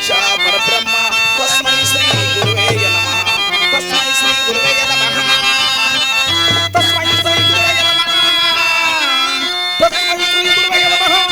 పరబ్రహ్మ తస్మై శ్రీ గురువే నమః తస్మై శ్రీ గురువే నమః తస్మై శ్రీ గురువే నమః తస్మై శ్రీ గురువే నమః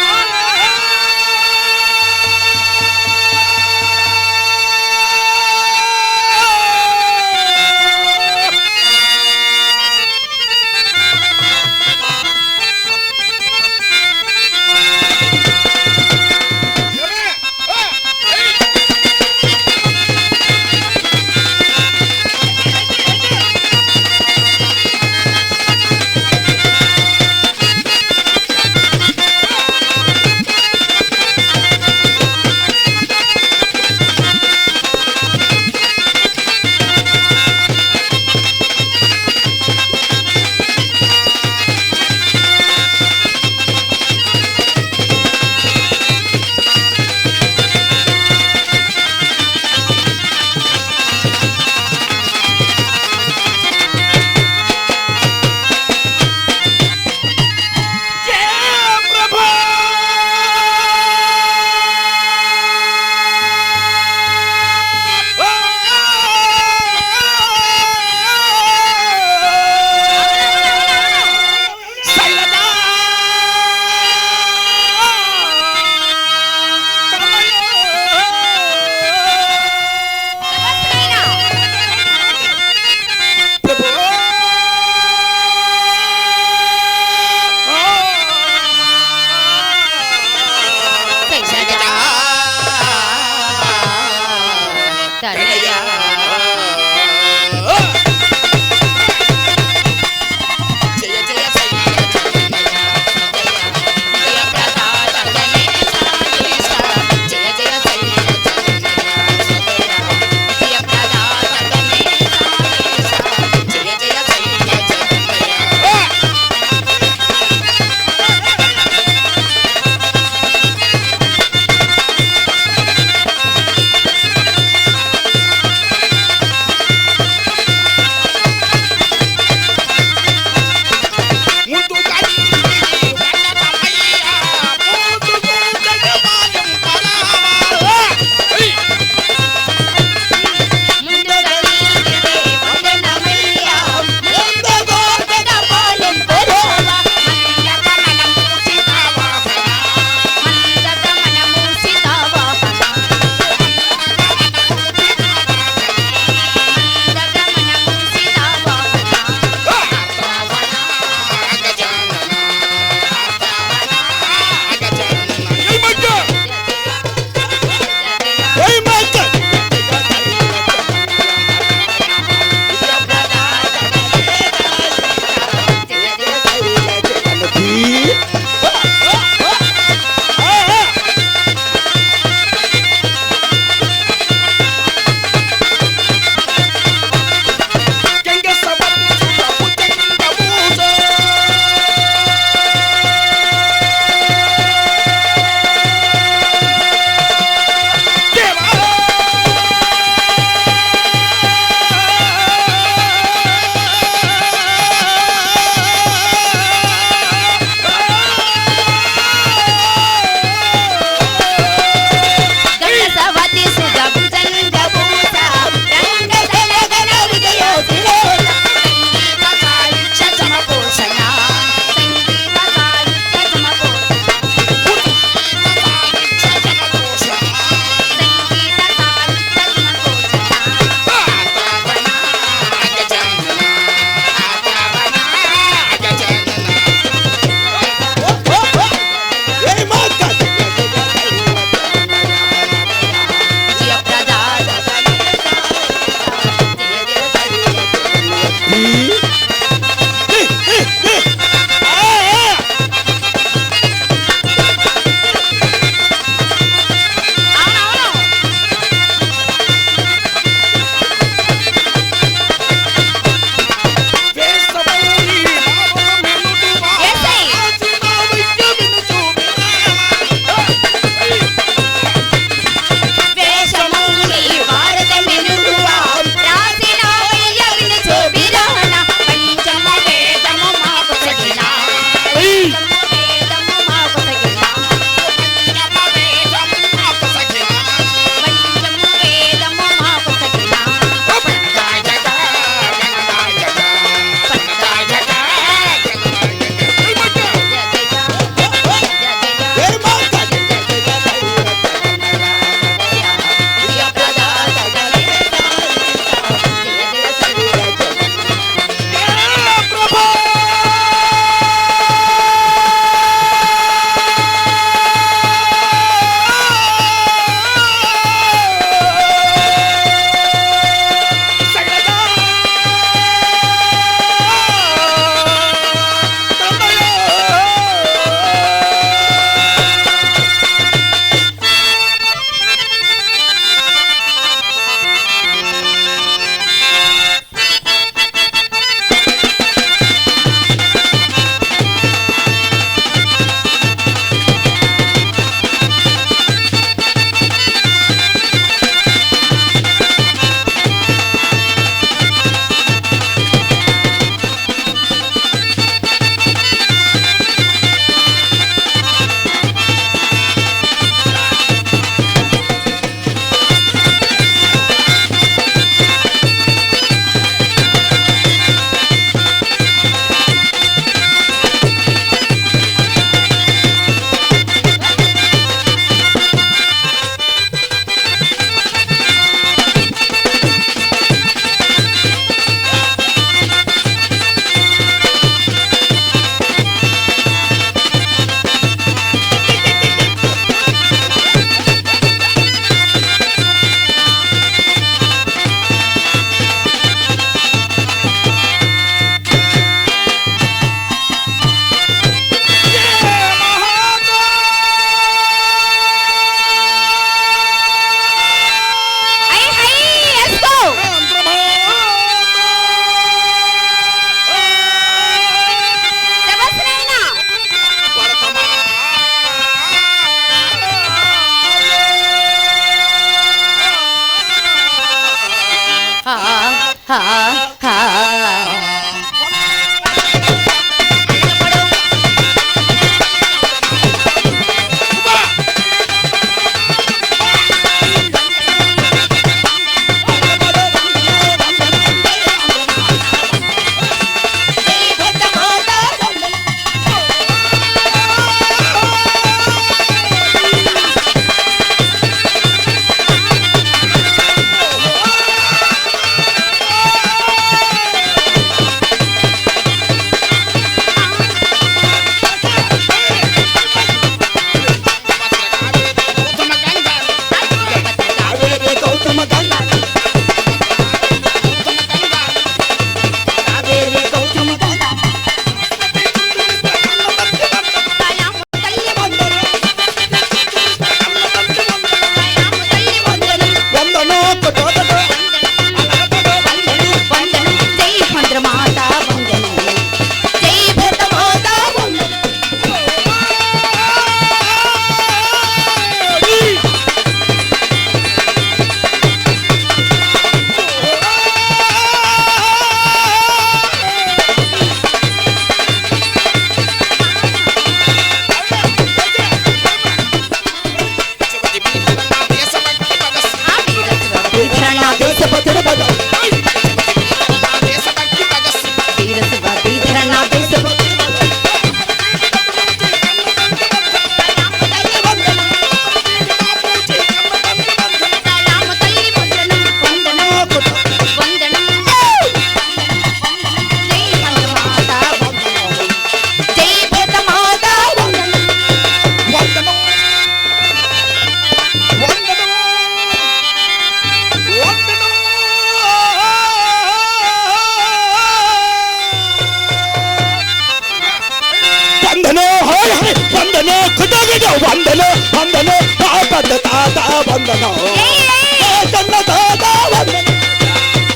వందనం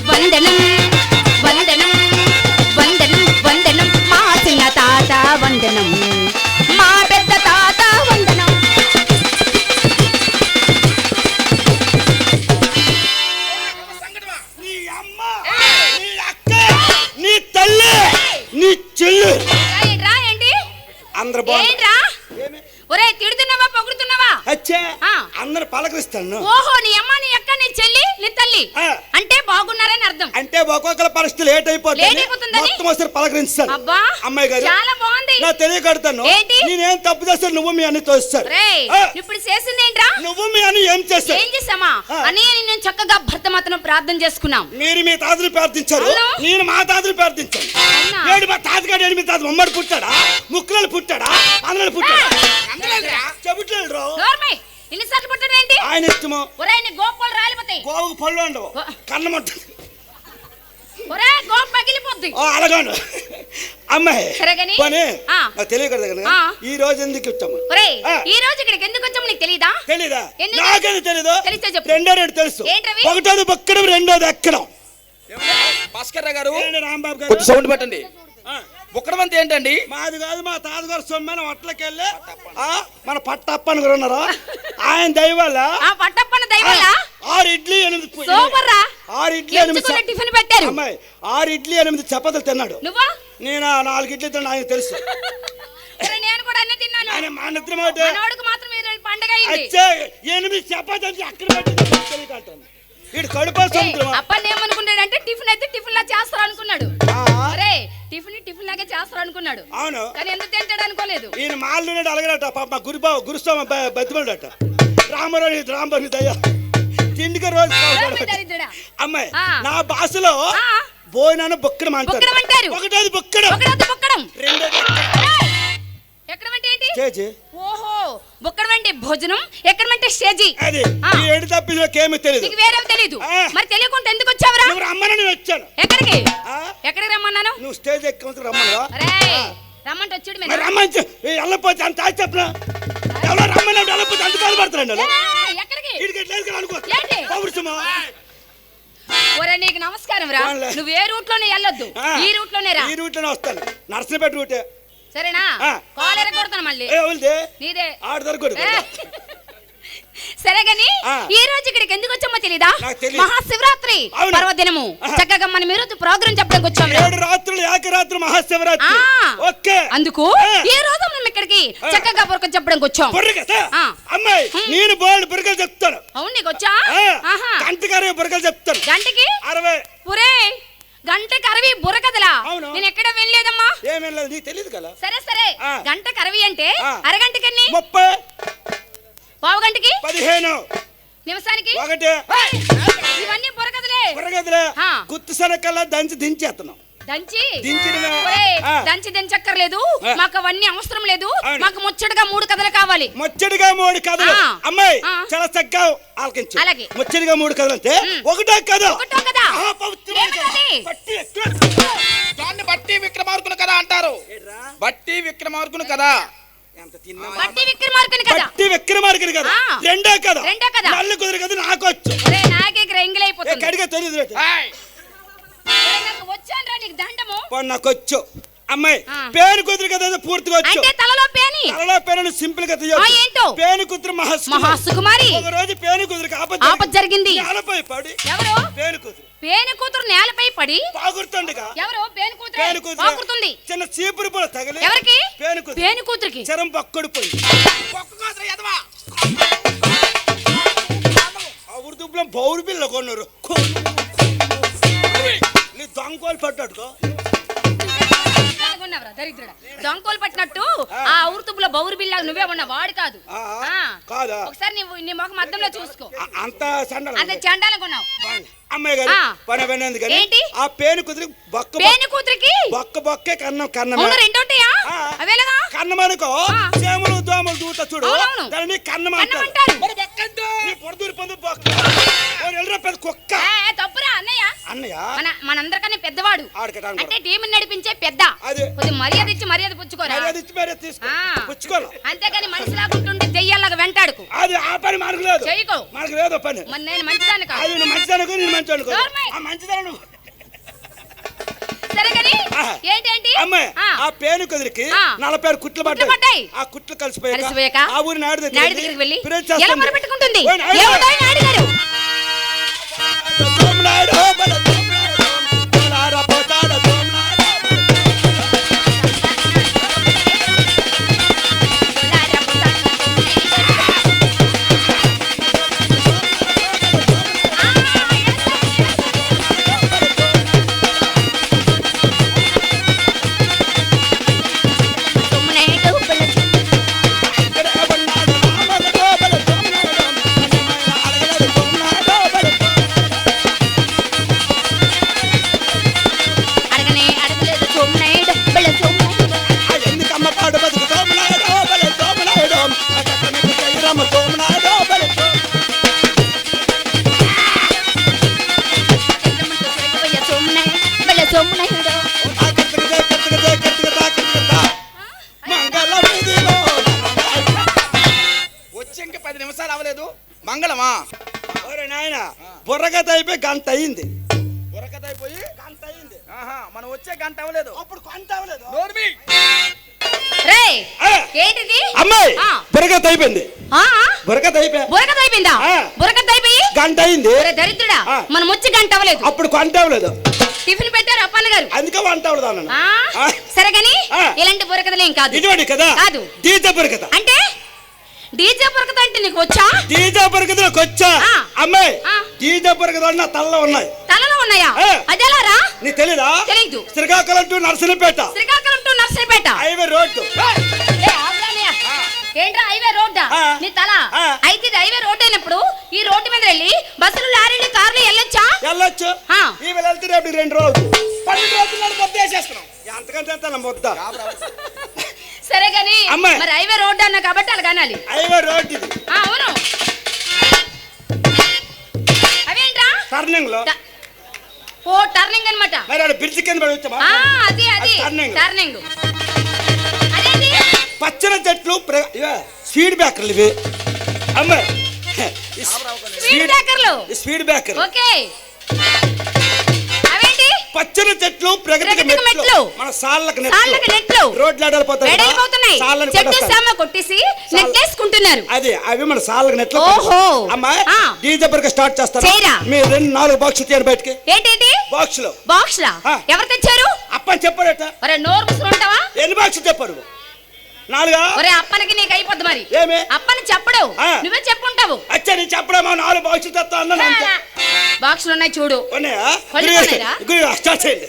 వందనం వందనం వందనం వందనం మా చిన్న తాత వందనం మా పెద్ద తాత వందనం. నీ అమ్మ నీ అక్క నీ తల్లి నీ చెల్లి రా ఏంటి అందరు బాగుంది. ఏంట్రా ఒరే తిడుతున్నావా పొగుడుతున్నావా? అచ్చే అందరు పలకరిస్తాను. ఓహో నీ అమ్మ నీ అక్క నీ చెల్లి నీ తల్లి అంటే బాగున్నారని అర్థం. అంటే ఒక్కొక్కరు పరిస్థితి లేట్ అయిపోతుంది మొత్తం ఒకసారి పలకరిస్తాను. అబ్బా అమ్మాయి గారు చాలా బాగుంది. నా తెలియకడతాను నేనేం తప్పు చేస్తాను నువ్వు మీ అన్ని తోస్తారు. ఇప్పుడు చేసింది ఏంట్రా? నువ్వు మీ అని ఏం చేస్తావు? ఏం చేసామా అని నేను చక్కగా భర్త మాత్రం ప్రార్థన చేసుకున్నాం. మీరు మీ తాతని ప్రార్థించారు నేను మా తాతని ప్రార్థించాను. ఏడు మా తాతగాడు ఏడు మీ తాత ఉమ్మడి పుట్టాడా ముక్కులు పుట్టాడా అందరూ పుట్టాడా చెబుతాడు ఎన్నిసార్లు పుట్టాడు ఏంటి ఆయన ఇష్టము. ఒరే నీ గోపాలు రాలిపోతాయి గోవుకు పళ్ళు ఉండవు కన్నం ఉంటుంది. ఒరే గోప పగిలిపోద్ది. అలాగాను అమ్మాయి సరేగాని తెలియకూడదు ఈ రోజు ఎందుకు ఇచ్చాము? ఒరే ఈ రోజు ఇక్కడికి ఎందుకు వచ్చాము నీకు తెలీదా? తెలీదా? నాకేది తెలీదు. తెలిస్తే చెప్పు. రెండో రెండు తెలుసు. ఒకటోది బొక్కడం రెండోది ఎక్కడం. భాస్కర్ గారు రాంబాబు గారు కొంచెం సౌండ్ పెట్టండి. బుక్కడం అంతా ఏంటండి? మాది కాదు మా తాతగారు సొమ్మన హోటల్కెళ్ళి మన పట్టప్పని కూడా ఉన్నారా ఆయన దయవల్ల పట్టప్పన దయవల్ల 6 ఇడ్లీ 8 సూపర్ రా 6 ఇడ్లీ 8 టిఫిన్ పెట్టారు. అమ్మాయి 6 ఇడ్లీ 8 చపాతీలు తిన్నాడు. నువ్వు నేను 4 ఇడ్లీ తిన్నా ఆయనకు తెలుసు. నేను కూడా అన్నీ తిన్నాను. ఆయన మా నిద్ర మాట మనోడికి మాత్రం ఈ రోజు పండగ అయింది. అచ్చే 8 చపాతీలు అక్కడ పెట్టి తెలియకంటాను వీడు కడుపు సముద్రం. అప్పని ఏమనుకున్నాడంటే టిఫిన్ అయితే టిఫిన్ లా చేస్తారు అనుకున్నాడు. అరే టిఫిన్ లాగే చేస్తారు అనుకున్నాడు. అవును కానీ ఎందుకు తింటాడు అనుకోలేదు. ఈయన మాల్లోనే అలగడట పాప గురుస్వామి బతిమడట రామరావు దయ్యా తిండికి రోజు అమ్మాయి నా భాషలో భోజనాన్ని బొక్కడం అంటారు. ఒకటోది బొక్కడం రెండోది ఎక్కడమంటే ఏంటి? ఓహో బొక్కడం అంటే భోజనం ఎక్కడమంటే స్టేజి. అది ఈ ఏడు తప్పికేమీ తెలియదు. నీకు వేరేం తెలీదు. మరి తెలియకుండా ఎందుకు వచ్చావురా? నువ్వు రమ్మని వచ్చాను. ఎక్కడికి రమ్మన్నాను? నువ్వు స్టేజ్ ఎక్కమంటే రమ్మన్నా రమ్మంటే వచ్చాడు. రమ్మంటే వెళ్ళపోతే అంత చెప్పిన ఎవరో రమ్మన్నా వెళ్ళపోతే అంత కాలు పడతారండి. ఒరే నీకు నమస్కారం రా. నువ్వు ఏ రూట్ లోనే వెళ్ళొద్దు ఈ రూట్ లోనే రా. ఈ రూట్ లోనే వస్తాను నర్సనపేట రూటే. సరేనా? కాల్ ఎరగొడతాను మళ్ళీ నీదే ఆడదరగొడు. సరే గాని ఈ రోజు ఇక్కడికి ఎందుకు వచ్చామో తెలీదా? మహాశివరాత్రి పర్వదినము చక్కగా మనం ఈ రోజు ప్రోగ్రాం చెప్పడానికి వచ్చాము. 7 రాత్రులు ఏకరాత్రి మహాశివరాత్రి. ఓకే అందుకు ఈ రోజు మనం ఇక్కడికి చక్కగా బుర్రకథ చెప్పడానికి వచ్చాం. అమ్మాయి నేను బోల్డ్ బుర్రకథ చెప్తాను. అవును నీకు వచ్చా? గంటకి 60 బుర్రకథ చెప్తాను. గంటకి 60. ఒరే గంటకి 60 బుర్రకథలా? నేను ఎక్కడ వెళ్ళలేదమ్మా. ఏం వెళ్ళలేదు నీకు తెలియదు కదా. సరే సరే గంటకి 60 అంటే అరగంటకి ఎన్ని? 30. పావు గంటకి 15. నిమిషానికి 1. ఇవన్నీ బుర్రకథలే. గుత్తు శనకల్లా దంచి దించేస్తున్నాం. దంచి దించక్కర్లేదు మాకు అవన్నీ అవసరం లేదు. మాకు ముచ్చటగా 3 కథలు కావాలి. ముచ్చటగా 3 కథలు అమ్మాయి చాలా చక్కగా ఆలకించు. అలాగే ముచ్చటగా 3 కథలు అంటే ఒకటో కథ బట్టి విక్రమార్కుని కథ అంటారు. బట్టి విక్రమార్కుని కథ. బట్టి విక్రమార్కుని కథ. రెండో కథ నల్లు కుదిరి కథ నాకు వచ్చు. నాకే ఎంగిలైపోతుంది. కడిగా తెలియదు నాకు వచ్చు. అమ్మాయి పేరు కుదురు కదా పూర్తిగా వచ్చు. తలలో పేరు సింపుల్ గా పేను కుదురు మహాసుకుమారి. ఒక రోజు పేను కుదురు ఆపద జరిగింది. నేలపై పడి పేను కూతురు నేలపై పడి పాగురుతుండగా ఎవరు పేను కూతురు చిన్న చీపురు పొల తగిలి ఎవరికి? పేను కూతురికి చరం పక్కడు పోయి దుబ్బలం బౌరు పిల్ల కొన్నారు. నీ దొంగలు పట్టాడుకో దొంగలు పట్టినట్టు ఆ ఊరుతుబ్బులో బౌరు బిల్లా నువ్వే ఉన్నా వాడు కాదు. ఒకసారి నీ మొఖం అద్దంలో చూసుకో. అంత చండాలంగా ఉన్నావు. అమ్మాయి గారు పని వినండి కానీ ఆ పేను కూతురికి బొక్కే కన్నం కన్నమనుకో చేమలు దోమలు దూత చూడు దాన్ని కన్నం అంటారు. కుక్క తప్పురా అన్నయ్య. అన్నయ్య మనందరికన్నా పెద్దవాడు అంటే టీం నడిపించే పెద్ద. మర్యాద ఇచ్చి మర్యాద పుచ్చుకోరా. అంతేగాని మనిషిలాగా ఉంటుండే దెయ్యాలాగా వెంట మాట్లాడుకు. అది ఆ పని మనకు లేదు. చేయకు. మనకు లేదు పని. మరి నేను మంచిదాన్ని కాదు. అది నువ్వు మంచిదనుకో, నేను మంచి అనుకో. నోర్మై. ఆ మంచిదను సరే కానీ ఏంటి అమ్మాయి ఆ పేను కుదిరికి 40 కుట్లు పడ్డాయి. ఆ కుట్లు కలిసిపోయాక ఆ ఊరి నాయుడు దగ్గరికి వెళ్ళి ప్రేమ ఎలా మొరపెట్టుకుంటుంది? ఓయ్ నాయుడు. ఏమోదోయ్ నాయుడు గారు? సోమనాయుడు, బల సోమనాయుడు, బలారా పోతాడు సోమనాయుడు. ఇక్కడ ఉన్నాడు రామగడు, బల సోమనాయుడు, అడగలేదు సోమనాయుడు, బల అడగలేదు సోమనాయుడు, బల సోమనాయుడు. ఎందుకమ్మ పాడు బతుకు సోమనాయుడు, బల సోమనాయుడు, అక్కడికి చేయరమ్మ సోమనాయుడు, బల సోమనాయుడు, బల సోమనాయుడు. వచ్చి ఇంక 10 నిమిషాలు అవ్వలేదు. మంగళమా? బుర్రగత అయిపోయి గంట అయింది. బుర్రకథైపోయి గంట అయింది. మనం వచ్చే గంట అవ్వలేదు. అప్పుడు కొంట అవ్వలేదు. నోర్మి. రేయ్ ఆ. ఏంటిది? అమ్మాయి ఆ. బుర్రగత అయిపోయింది. ఆ బుర్రగత అయిపోయి బురకత అయిపోయిందా? ఆ. బురకత అయిపోయి గంట అయింది. ఒరే దరిద్రుడా, ఆ. మనం వచ్చి గంట అవ్వలేదు. అప్పుడు కొంట అవ్వలేదు. టిఫిన్ పెట్టారు అప్పన్న గారు. అందుకే వంట అవ్వదు అన్న. సరే గాని ఆ. ఇలాంటి బురకతలేం కాదు. ఇటువంటి కదా కాదు. డీజే బుర్రగత. అంటే డీజే బురకత అంటే నీకు వచ్చా? డీజే బుర్రగతలోకి వచ్చా. ఆ. అమ్మాయి ఆ. డీజే బుర్రగత నా తలలో ఉన్నాయి. తలలో ఉన్నాయా? ఆ. అదెలారా? నీ తెలీదా? తెలీదు. Srikakulam to Narsanapeta Srikakulam to Narsaripeta. Highway road. ఏ, ఆగురానయ్య. ఏంట్రా హైవే రోడ్డా? ఆ. నీ తల. ఆ. అయితే ఇది హైవే రోడ్ అయినప్పుడు ఈ రోడ్డు మీద వెళ్ళి బస్సులు లారీలు కార్లు వెళ్ళొచ్చా? వెళ్ళొచ్చు. ఆ. ఈ వెళ్తే రేపు 2 రోజులు 12 రోజులు నన్ను ముద్ద వేసేస్తున్నాం. ఎంతకంటే ఎంత నా ముద్ద. సరే గాని అమ్మాయి. మరి హైవే రోడ్ అన్నా కాబట్టి అలా కనాలి. హైవే రోడ్ ఇది. అవును. అవేంట్రా? టర్నింగ్ లో ఓ టర్నింగ్ అన్నమాట. మరి ఆడ బ్రిడ్జ్ కింద పడి వచ్చామా? అది అది టర్నింగ్. టర్నింగ్. అదేంటి? పచ్చని చెట్లు స్పీడ్ బ్రేకర్లు ఇవి. అమ్మాయి స్పీడ్ బ్రేకర్లు. Speed breaker. ఓకే. అవేంటి? పచ్చని చెట్లు ప్రగతికి ప్రగతికి మెట్లు. మెట్లు. మన సాళ్ళకి సాళ్ళకి నెట్లు. రోడ్లు వెడలిపోతున్నాయి. చెట్టు సామ కొట్టేసి నెట్లేసుకుంటున్నారు. అది అవి మన సాళ్ళకి నెట్లు. ఓహో. అమ్మాయి ఆ. డీజే బర్గర్ స్టార్ట్ చేస్తారు. చేయరా? మీరు 4 బాక్స్ తీయండి బయటికి. ఏంటి? బాక్స్ లో బాక్స్ లా? ఆ. ఎవరు తెచ్చారు? అప్పని చెప్పాడట. ఒరే నోరు ముసురు ఉంటావా? ఎన్ని బాక్స్ చెప్పాడు? 4. ఒరే అప్పనికి నీకు అయిపోద్ది మరి. ఏమి? అప్పని చెప్పడు. ఆ. నువ్వే చెప్పుంటావు. అచ్చా నీ చెప్పడమా 4 బాక్స్ తెస్తా అన్నాను అంతే. బాక్సులు ఉన్నాయి చూడు. ఉన్నాయా? కొళ్ళు ఉన్నాయా? గురు స్టార్ట్ చేయండి.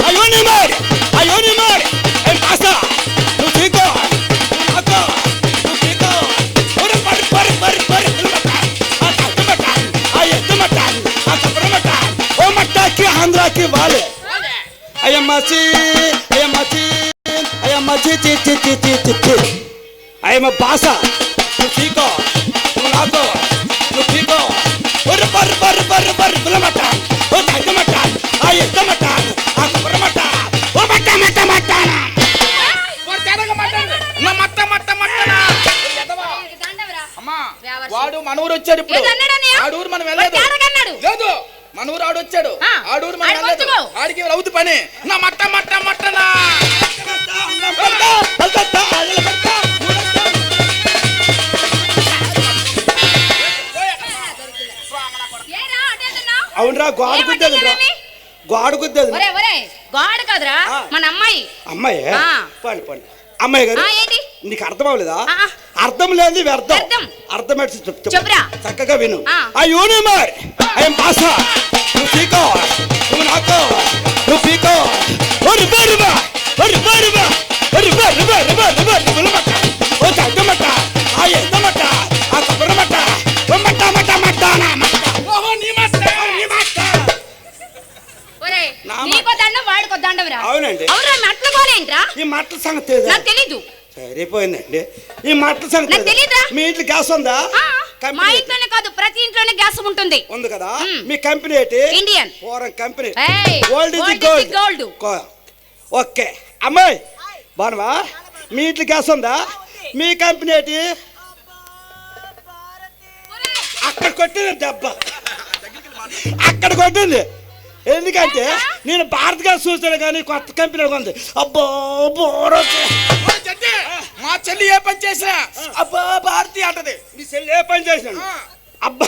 అయ్యో నీ మారి, అయ్యో నీ మారి. ఏం పాస్తా? నువ్వు తీకో, నువ్వు నాకో, నువ్వు తీకో. ఒరే పరి పరి పరి పరి మట్ట. ఆ కట్టు మట్ట, ఆ ఎత్తు మట్ట, ఆ కప్పర మట్ట. ఓ మట్టకి ఆంధ్రాకి వాలే. అయ్యమ్మచి, అయ్యమ్మచి, అయ్యమ్మచి చి చి చి చి చి చి. అయ్యమ్మ బాస. నువ్వు తీకో, నువ్వు నాకో, నువ్వు తీకో. ఒరే పరి పరి పరి పరి పులమట్ట. ఓ కట్టు మట్ట, ఆ ఎత్తు మట్ట, ఆ కప్పర మట్ట. ఓ మట్ట మట్ట మట్టన. నా మట్ట మట్ట మట్టనా? దండవరా. అమ్మా వ్యావర్సి. వాడు మనూరు వచ్చాడు ఇప్పుడు. ఏదన్నాడన్నయ్య? ఆడూరు మనం వెళ్ళలేదు. తేడాగన్నాడు. లేదు మనూరు ఆడు వచ్చాడు. ఆ. ఆడూరు మనం ఆడికి వెళ్ళలేదు. వచ్చుకో. ఆడికి అవుతు పని. నా మట్ట మట్ట మట్టనా? ఏరా అటెందున్నావ్? అవునరా గోడ గుద్దేది ఏమంటున్నావేమి? గోడ గుద్దేది. ఒరే ఒరే గాడ్ కాదురా ఆ. మన అమ్మాయి. అమ్మాయి ఆ. పండి పండి అమ్మాయి గారు ఏంటి? నీకు అర్థం అవ్వలేదా? ఆ. అర్థం లేదు వ్యర్థం. వ్యర్థం. అర్థం చెప్పురా. చక్కగా విను. ఆ. ఆ యూనిమర్ ఐఎం బాస. నువ్వు పీకో, నువ్వు నాకో, నువ్వు పీకో. ఒరి బరువా, ఒరి బరువా, ఒరి బరువా, రుబా రుబా రుబా. ఓ తగ్గమట్ట, ఆ ఎద్దమట్ట, ఆ కబరమట్ట, ఓ మట్ట మట్ట మట్టానా మట్ట. ఓహో నీ మట్ట. నీ మట్ట. ఒరే నా నీకో దండం వాడికో దండవరా. అవునండి. అవురా మెట్ల గోలేంట్రా? ఈ మట్టల సంగతి తెలీదా? నాకు తెలీదు. సరిపోయిందండి. ఈ మట్టల సంగతి నాకు తెలీదా? మీ ఇంట్లో గ్యాస్ ఉందా? ఆ, మా కంపెనీ ఇంట్లోనే కాదు ప్రతి ఇంట్లోనే గ్యాస్ ఉంటుంది. ఉంది కదా. మ్. మీ కంపెనీ ఏంటి? ఇండియన్. Foreign company. ఏయ్, old Gold is is gold. gold. Okay అమ్మాయి బాగున్నావా? మీ ఇంట్లో గ్యాస్ ఉందా? మీ కంపెనీ ఏంటి? అక్కడ కొట్టింది దెబ్బ, అక్కడ కొట్టింది. ఎందుకంటే నేను భారత్ గ్యాస్ చూస్తాను కానీ కొత్త కంపెనీ ఉంది. అబ్బో బోరో మా చెల్లి ఏ పని చేసినా అబ్బా భారతి అంటది. మీ చెల్లి ఏ పని చేసినాను? అబ్బా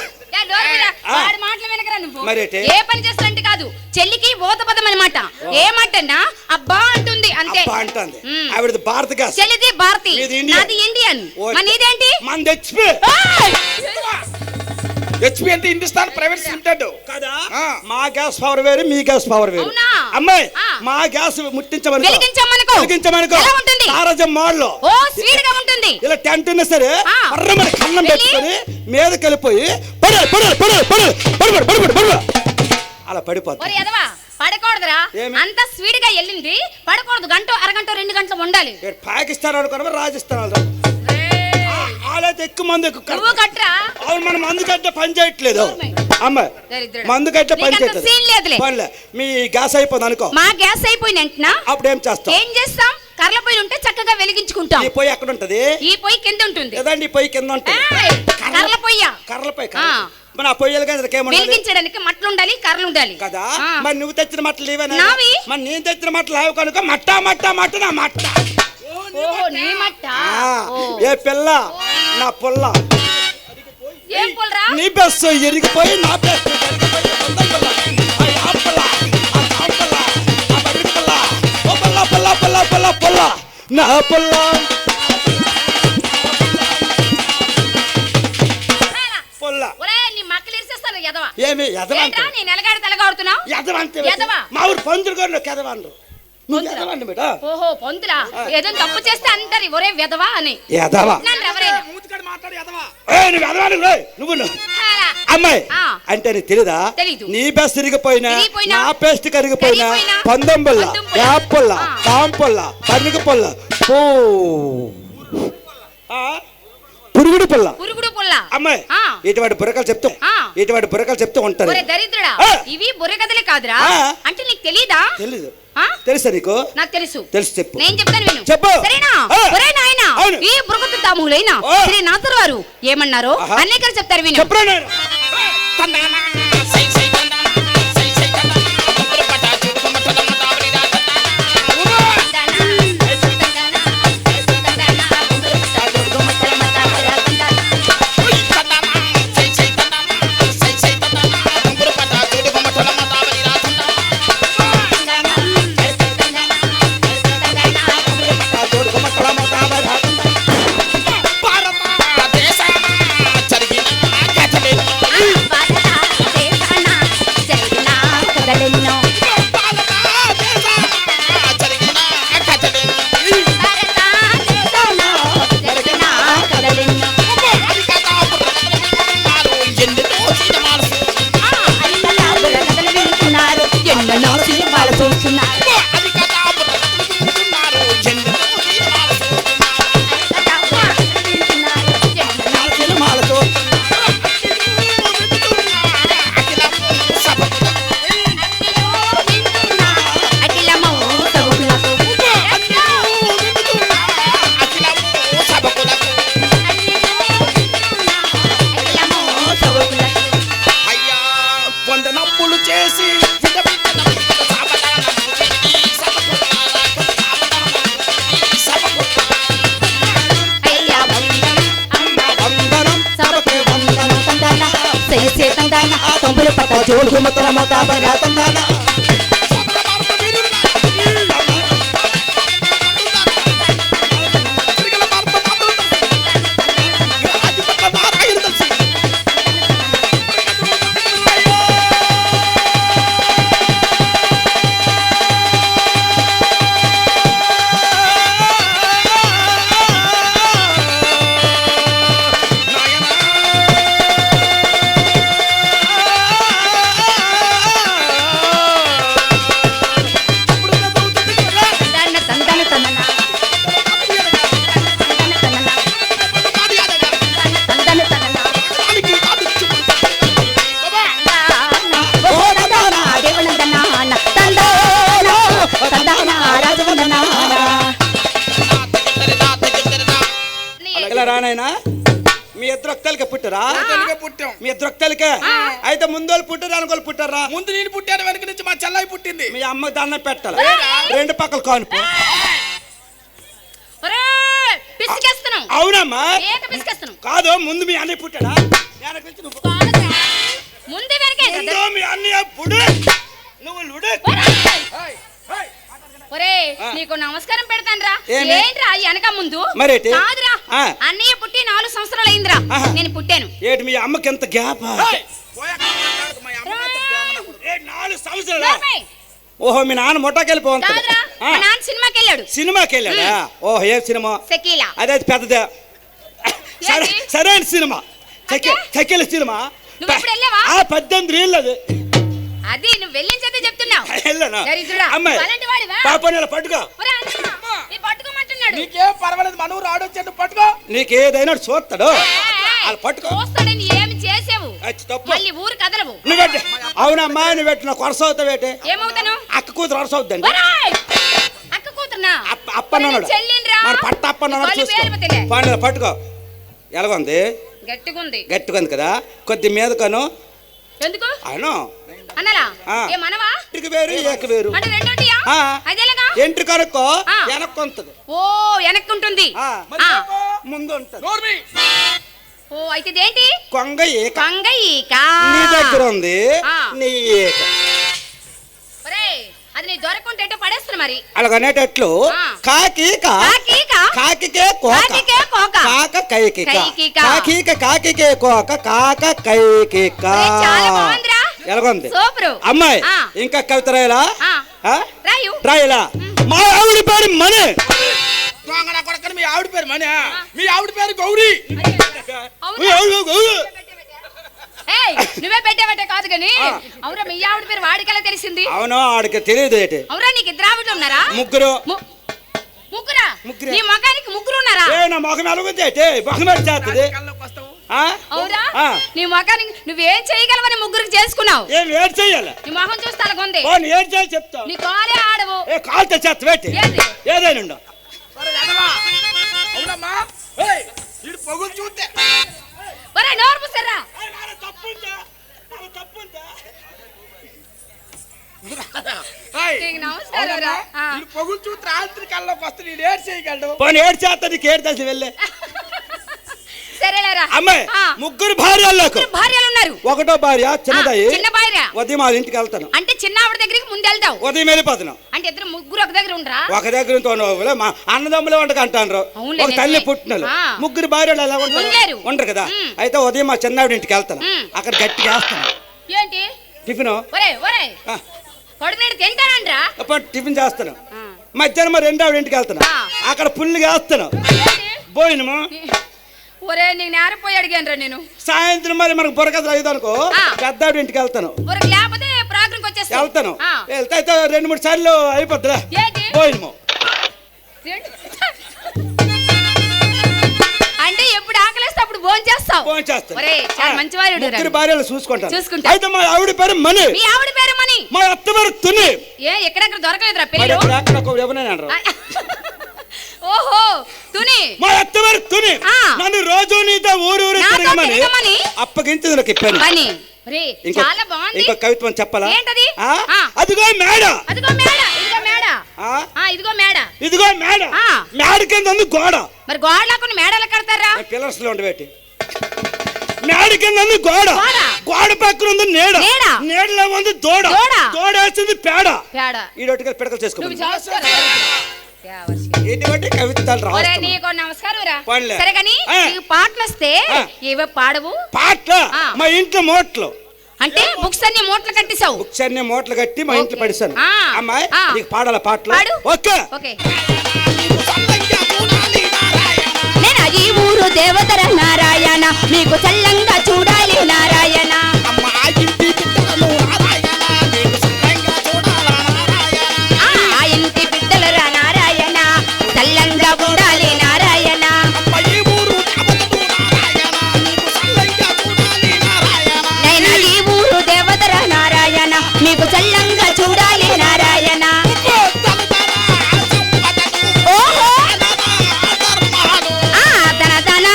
ఏ పని చేస్తానంటే కాదు, చెల్లికి ఓతపదం అనమాట. ఏమంటన్నా అబ్బా అంటుంది అంతే. అంటుంది ఆవిడది భారత్ గ్యాస్, చెల్లిది భారతి, నాది ఇండియన్. నీదేంటి? మనది హెచ్పి. హెచ్పి అంటే హిందుస్థాన్ ప్రైవేట్ లిమిటెడ్ కదా. మా గ్యాస్ పవర్ వేరు, మీ గ్యాస్ పవర్ వేరు. అమ్మాయి మా గ్యాస్ వెలిగించమనుకో తారాజం మాల్లో ఇలా టెంట్ ఉన్నా సరే అర్రమని కన్నం పెట్టుకొని మీద కలిపోయి అలా పడిపోతుంది. పడకూడదురా, అంత స్పీడ్ గా వెళ్ళింది. పడకూడదు, గంట అరగంట 2 గంటలు ఉండాలి. పాకిస్తాన్ అనుకున్నా రాజస్థాన్ ఎక్కువ మంది అవును. మనం మందు కట్టే పని చేయట్లేదు అమ్మాయి, మందు కట్టే పని చేయట్లేదు. మీ గ్యాస్ అయిపోయింది అనుకో. మా గ్యాస్ అయిపోయిన అప్పుడు ఏం చేస్తాం? ఏం చేస్తాం? కర్ల పొయ్యి ఉంటే చక్కగా వెలిగించుకుంటాం. ఈ పొయ్యి ఎక్కడ ఉంటది? ఈ పొయ్యి కింద ఉంటుంది. లేదండి ఈ పొయ్యి కింద ఉంటుంది. కర్ల పొయ్య, కర్ల పొయ్యి. మన ఆ పొయ్యలు వెలిగించడానికి మట్లు ఉండాలి, కర్రలు ఉండాలి కదా. మరి నువ్వు తెచ్చిన మట్టలు ఇవేనా? మరి నేను తెచ్చిన మట్టలు లేవు కనుక మట్ట మట్ట మట్ట నా మట్ట. ఏ పిల్ల నా పుల్ల నీ బెస్ ఎరిగిపోయి నా బెస్ నా పుల్ల. ఏమి మా ఊరు పందులు గారు కెదవాండ్రు. ఓహో పొంతులా, ఏదో తప్పు చేస్తే అంటారు ఒరే వెదవా అని. నువ్వు అమ్మాయి అంటే నీకు తెలీదా? నీ బెస్ట్ తిరిగిపోయినా నా బెస్ట్ కరిగిపోయినా పందొంబుల్ల యాపుల్ల కాంపుల్ల పరుగు పుల్ల పురుగుడు పుల్ల అమ్మాయి. ఇటువంటి బుర్రకలు చెప్తూ ఉంటారు. దరిద్రుడా, ఇవి బుర్రకథలే కాదురా. అంటే నీకు తెలీదా? తెలీదు. తెలుసా నీకు? నాకు తెలుసు. చెప్పు. నేను చెప్తాను విను. చెప్పు. సరేనా? ఒరే నాయనా, ఈ బుర్రకథ తాములైన శ్రీ నాథర్ వారు ఏమన్నారు అనేక చెప్తారు విను. నాయనా మీ ఇద్దరు ఒక్కలికే పుట్టారా? పుట్టాం. మీ ఇద్దరు ఒక్కలికే అయితే ముందు వాళ్ళు పుట్టారు అనుకోలు పుట్టారా? ముందు నేను పుట్టాను, వెనక నుంచి మా చెల్లాయి పుట్టింది. మీ అమ్మకి దండం పెట్టాలి, రెండు పక్కల కానుపు. అవునమ్మా కాదు, ముందు మీ అన్నయ్య పుట్టాడా? ముందు మీ అన్నయ్య పుడు, నువ్వు లుడు. ఒరే నీకు నమస్కారం పెడతానురా. ఏంట్రా వెనక ముందు? మరేటి కాదురా, అన్నయ్య పుట్టి 4 సంవత్సరాలు అయిందిరా నేను పుట్టాను. ఏంటి మీ అమ్మకి ఎంత గ్యాప్? 4 సంవత్సరాలు. ఓహో మీ నాన్న మొట్టకెళ్ళిపోవాలి. సినిమాకి వెళ్ళాడు. సినిమాకి వెళ్ళాడా? ఓహో ఏ సినిమా? సెకీలా. అదే పెద్దదే సరైన సినిమా, సెకీల సినిమా. 18 ఏళ్ళు అది. అది నువ్వు వెళ్ళించే చెప్తున్నావు. పట్టుకో. నీకేం పర్వాలేదు, మనూరు ఆడొచ్చాడు, పట్టుకో. నీకేదైనా చూస్తాడు, పట్టుకో. ఏమి చేసావు మళ్ళీ ఊరు కదలవు. అవునమ్మా, నువ్వు పెట్టిన కొరస అవుతావేటే? ఏమవుతాను? అక్క కూతురు వరస అవుద్దండి. అక్క కూతురునా? అప్పన్నాడు మన పట్ట అప్పన్నాడు. పట్టుకో. ఎలాగుంది? గట్టిగా ఉంది కదా. కొద్ది మీద కను. ఎందుకు అను అన్నలా ఏ మనవా? వేరు ఏక వేరు. అంటే రెండోటియా? అదేలాగా ఎంట్రీ కనుక్కో వెనక్కు ఉంటుంది. ఓ వెనక్కు ఉంటుంది, ముందు ఉంటుంది. ఓ అయితే ఇదేంటి? కొంగ ఈక. కొంగ ఈక నీ దగ్గర ఉంది, నీ ఈక. అది నీ దొరకుంటే పడేస్తున్నా మరి. అలాగనేటట్లు కాకీకే కోక, కాక కైకి, కాకీక కాకికే కోక, కాక కైకి. ఎలాగొంది అమ్మాయి? ఇంకా కవిత రాయలా? రాయలా? మా ఆవిడ పేరు మణి. మీ ఆవిడ పేరు మణి? మీ ఆవిడ పేరు గౌరీ. నువ్వే పెట్టేవటే కాదు కానీ అవునా మీ ఆవిడ పేరు వాడికెలా తెలిసింది? అవును ఆడికి తెలియదు. అవునా నీకు ఇద్దరు ఆవిడలు ఉన్నారా? ముగ్గురు. ముగ్గురా? నీ మగానికి ముగ్గురు ఉన్నారా? నా మొఖం ఎలాగుంది? మొఖం చేస్తుంది. అవునా నీ మగానికి నువ్వేం చేయగలవని ముగ్గురికి చేసుకున్నావు? ఏం చెయ్యాలి? నీ మొహం చూస్తే అలాగుంది. ఏం చేయాలి చెప్తా. నీ కాలే ఆడవు. కాలుతో చేస్తా పెట్టి ఏదైనా. అవునమ్మా పొగులు చూస్తే నోరు మూసరా. పొగులు చూస్తే రాత్రి కల్లోకి వస్తే నేను ఏడు చేయగలడు. ఏడు చేస్తా, నీకు ఏడు తెలిసి వెళ్ళే. సరేలేరా అమ్మాయి, ముగ్గురు భార్యలు ఉన్నారు. ఒకటో భార్య చిన్నదాయి. చిన్న భార్య ఉదయం వాళ్ళ ఇంటికి వెళ్తాను. అంటే చిన్న ఆవిడ దగ్గరికి ముందు వెళ్తావు? ఉదయం వెళ్ళిపోతాను. అంటే ఇద్దరు ముగ్గురు ఒక దగ్గర ఉండరా? ఒక దగ్గర మా అన్నదమ్ములే వంటకు అంటారు. ఒక తల్లి పుట్టినలు. ముగ్గురు భార్యలు ఎలా ఉండరు కదా. అయితే ఉదయం మా చిన్నావిడ ఇంటికి వెళ్తాను. అక్కడ గట్టిగా వేస్తాను. ఏంటి టిఫిన్? తింటానంట్రా. టిఫిన్ చేస్తాను. మధ్యాహ్నం మా రెండావిడ ఇంటికి వెళ్తాను. అక్కడ పుల్లుగా వేస్తాను. పోయినము ఒరే నీకు నేరపోయి అడిగాను రా నేను. సాయంత్రం మరి మనకు బుర్రకథలు అయ్యేది అనుకో, పెద్దావిడ ఇంటికి వెళ్తాను. వెళ్తాను. వెళ్తే అయితే 2-3 సార్లు అయిపోద్దిరా. పోయినము అంటే ఎప్పుడు ఆకలిస్తే అప్పుడు భోజనం చేస్తావు. ముగ్గురు భార్యలు చూసుకుంటాను. అయితే మా ఆవిడ పేరు మణి. మీ ఆవిడ పేరు మణి? మా అత్త పేరు తుని. ఎక్కడెక్కడ దొరకలేదురా పేరు? ఓహో తుని. మా అత్త పేరు తుని. నన్ను రోజు నీతో ఊరు తిరగమని అప్పగించింది నాకు ఇప్పాను. చాలా బాగుంది. ఇంకో కవిత్వం చెప్పాలా? ఏంటది? అదిగో మేడ. ఇదిగో మేడ. ఇదిగో మేడ. మేడ కింద ఉంది గోడ. మరి గోడ లేకుండా మేడలు కడతారా? పిల్లర్స్ లో ఉండబెట్టి మేడ కింద ఉంది గోడ. గోడ పక్కన ఉంది నీడ. నీడలో ఉంది దూడ. దూడ వేసింది పేడ. ఈ పిడకలు చేసుకో. సరే కానీ పాటలు వస్తే ఏవో పాడవు? పాటలు మా ఇంట్లో మోట్లు. అంటే బుక్స్ అన్ని మూటలు కట్టేసావు? బుక్స్ అన్ని మూటలు కట్టి మా ఇంట్లో పడిసాను. అమ్మాయి నీకు పాడాల పాటలు? ఓకే. నేను అది ఊరు దేవతర నారాయణ, మీకు చల్లంగా చూడాలి నారాయణ. ఆ ఇంటి బిడ్డలు రా నారాయణ, చల్లంగా ఉండాలి నారాయణ. నేను అది ఊరు దేవతర నారాయణ, మీకు చల్లంగా చూడాలి నారాయణ. ఓహో తన తన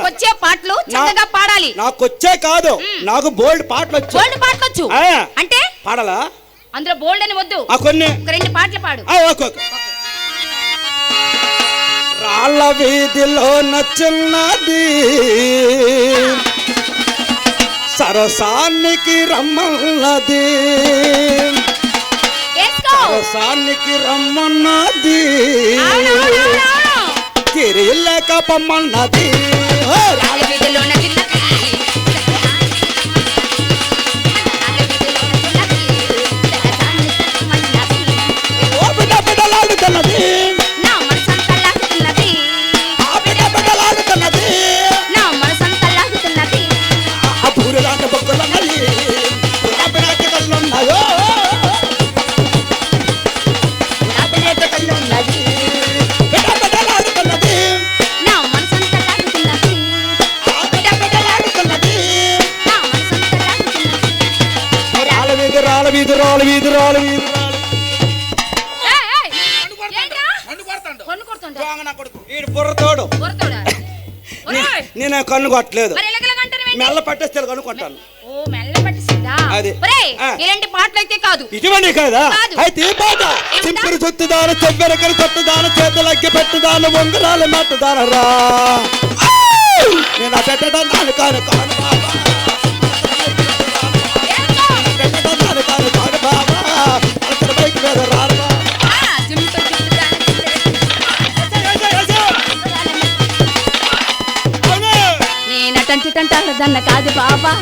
వచ్చే పాటలు చక్కగా పాడాలి. నాకు వచ్చే కాదు, నాకు బోల్డ్ పాటలు వచ్చు. బోల్డ్ పాటలు వచ్చు అంటే పాడాలా? అందులో బోల్డ్ అని వద్దు, కొన్ని రెండు పాటలు పాడు. రాళ్ళ వీధిలో నచ్చున్నది సరసానికి రమ్మన్నది, సరసానికి రమ్మన్నది తిరిగిలేక పొమ్మన్నది. రాళ్ళ వీధిలో బిడ్డలాడుతున్నది నేను కన్ను కొట్టలేదు, మెల్ల పట్టేస్తే కన్ను కొట్టాను. ఇలాంటి పాటలు అయితే కాదు, ఇటువంటి కాదా? అయితే ఈ పాట చింపురు చుట్టుదాన చెవ్వెరకలు చుట్టుదాన చేతులగ్గి పెట్టుదాన ఉంగరాలు మెట్టుదానరా నేను పెట్టడాను కాను కాను బాబా పెట్టడాను కాను కాను బాబా అతని బైక్ మీద రారా నేనటంటాడదన్న కాదు బాబా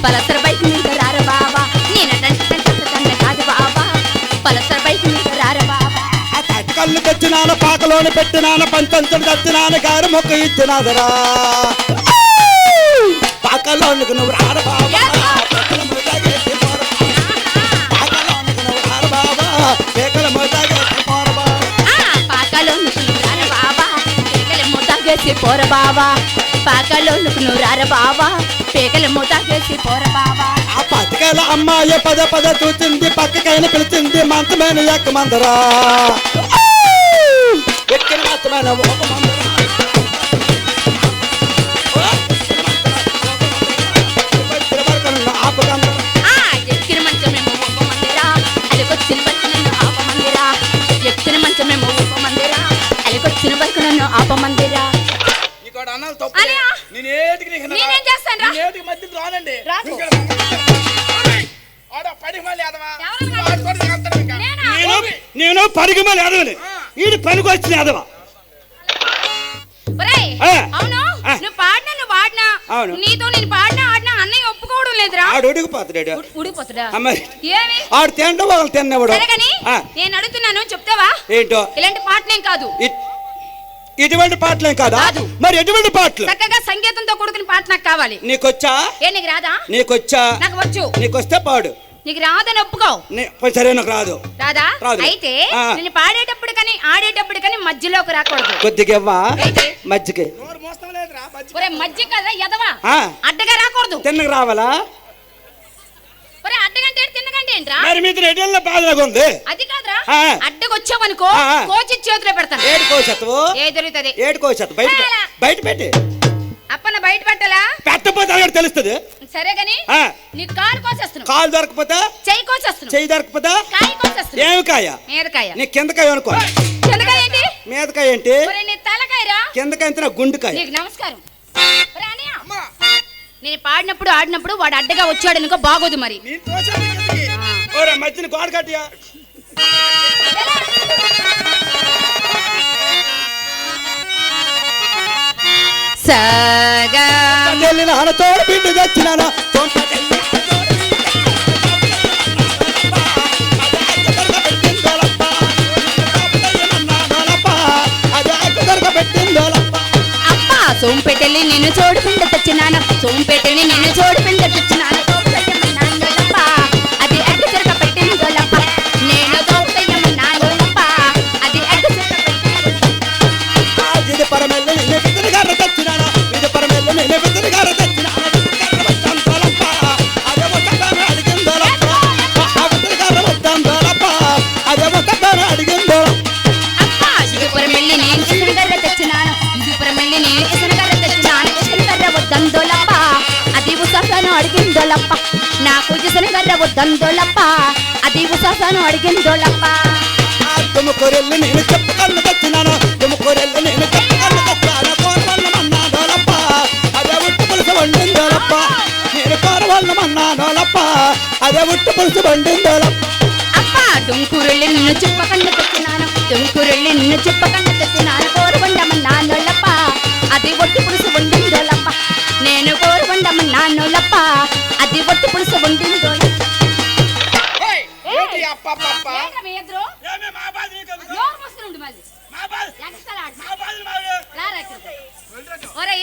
పలసర బైక్ మీద రార బాబా, నేనటంటాడదన్న కాదు బాబా పలసర బైక్ మీద రార బాబా. కళ్ళు తెచ్చినాను పాకలోని పెట్టినాను పంచంచుడు తెచ్చినాను గారు మొక్క ఇచ్చినాదరా పాకలోనికి నువ్వు రార బాబా పేకల మూతాగేసి పోర బాబా పాకలోనికి నువ్వు రార బాబా పేకల మూతాగేసి పోర బాబా. ఆ పథకాల అమ్మాయి పద పద చూచింది పక్కకైన పిలిచింది మంచమైన ఎక్క మందరా ఎక్కిన మంచమైన ఒక మందరా ఎక్కిన మంచమేమో ఒక మందిరా అలికొచ్చిన వరకు నన్ను ఆపమందిరా, ఎక్కిన మంచమేమో ఒక మందిరా అలికొచ్చిన వరకు నన్ను ఆపమందిరా. నేనేం చేస్తాను నేను పరిగమలు ఎదవని వీడి పనికి వచ్చిన ఎదవ. అవును నువ్వు పాడినా నువ్వు ఆడినా నీతో నేను పాడినా ఆడినా అన్నయ్య ఒప్పుకోవడం లేదురా. ఆడు ఉడికిపోతాడు ఉడికిపోతాడా ఏమి ఆడు తింటాం వాళ్ళు తిన్నవాడు. నేను అడుగుతున్నాను చెప్తావా ఏంటో ఇలాంటి పాటలేం కాదు, ఇటువంటి పాటలేం కాదా? మరి ఎటువంటి పాటలు? చక్కగా సంగీతంతో కూడుకున్న పాట నాకు కావాలి. నీకొచ్చా? నీకు రాదా? నీకొచ్చా? నాకు వచ్చు. నీకొస్తే పాడు. నీకు రాదని ఒప్పుకో. సరే నాకు రాదు. రాదా? అయితే నేను పాడేటప్పుడు కానీ ఆడేటప్పుడు కానీ మధ్యలోకి రాకూడదు. కొద్దిగా మధ్యకి మధ్య కదా ఎదవా అడ్డగా రాకూడదు. తిన్నగా రావాలా? అడ్డగంటే తిన్నగంటే ఏంట్రా? మరి మీద రెడ్డిలో బాధగా ఉంది. అది కాదురా, అడ్డకు వచ్చావనుకో కోచి చేతిలో పెడతాను. ఏడు కోసెత్తవు? ఏ దొరుకుతుంది? ఏడు కోసెత్తు బయట పెట్టి అప్పన బయట పెట్టాలా? పెట్టపోతే అక్కడ తెలుస్తుంది. సరే గాని నీకు కాలు కోసేస్తున్నావు. కాలు దొరకపోతే చెయ్యి కోసేస్తున్నావు. చెయ్యి దొరకపోతే కాయ కోసేస్తున్నావు. ఏమి కాయ? మీదకాయ. నీ కిందకాయ అనుకో. కిందకాయ ఏంటి? మీదకాయ ఏంటి? నీ తలకాయరా. కిందకాయ అంతా గుండుకాయ. నీకు నమస్కారం. నేను పాడినప్పుడు ఆడినప్పుడు వాడు అడ్డగా వచ్చాడు అనుకో బాగోదు. మరి మధ్యన గోడ కట్టియా సగా తోడు పిండి తెచ్చినాను అప్పా సోంపేటెల్లి నేను చోడు పిండి తెచ్చినాను, సోంపేటెల్లి నేను చోడు పిండి తెచ్చినాను. అది ఎగ్గు చెరక పెట్టిందోలప్ప, నేను తోటయ్యమన్నానోలప్ప, అది ఎగ్గు చెరక ఇది పరమెల్లి నేను పితరిగారు తెచ్చినాను, ఇది పరమెల్లి నేను పితరిగారు తెచ్చినాను. అదేమో కథను అడిగిందోలప్ప, పితరిగారు వద్దాందోలప్ప, అదేమో కథను అడిగిందోలప్ప. అప్ప ఇది పరమెల్లి నేను పితరిగారు తెచ్చినాను, ఇది పరమెల్లి నేను పితరిగారు తెచ్చినాను. వద్దందోళప్ప నాకు చేసిన గర్ర వద్దందోళప్ప అది ఉసాసను అడిగిందోళప్ప తుమ్ముకూరెల్లి నేను చెప్పుకన్ను తెచ్చినాను తుమ్ముకూరెల్లి నేను చెప్పుకన్ను తెచ్చాను కోరవల్లమన్నానోలప్ప అదే ఉట్టు పులుసు వండిందోలప్ప నేను కోరవల్లమన్నానోలప్ప అదే ఉట్టు పులుసు వండిందోలప్ప అప్ప దుంకురెళ్ళి నిన్ను చెప్పకండి తెచ్చినాను దుంకురెళ్ళి నిన్ను చెప్పకండి తెచ్చినాను కోరవండమన్నానోలప్ప అది ఒట్టి పులుసు వండిందోలప్ప నేను కోరవండమన్నానోలప్ప అది ఒట్టి పులుసు వండిందోలప్ప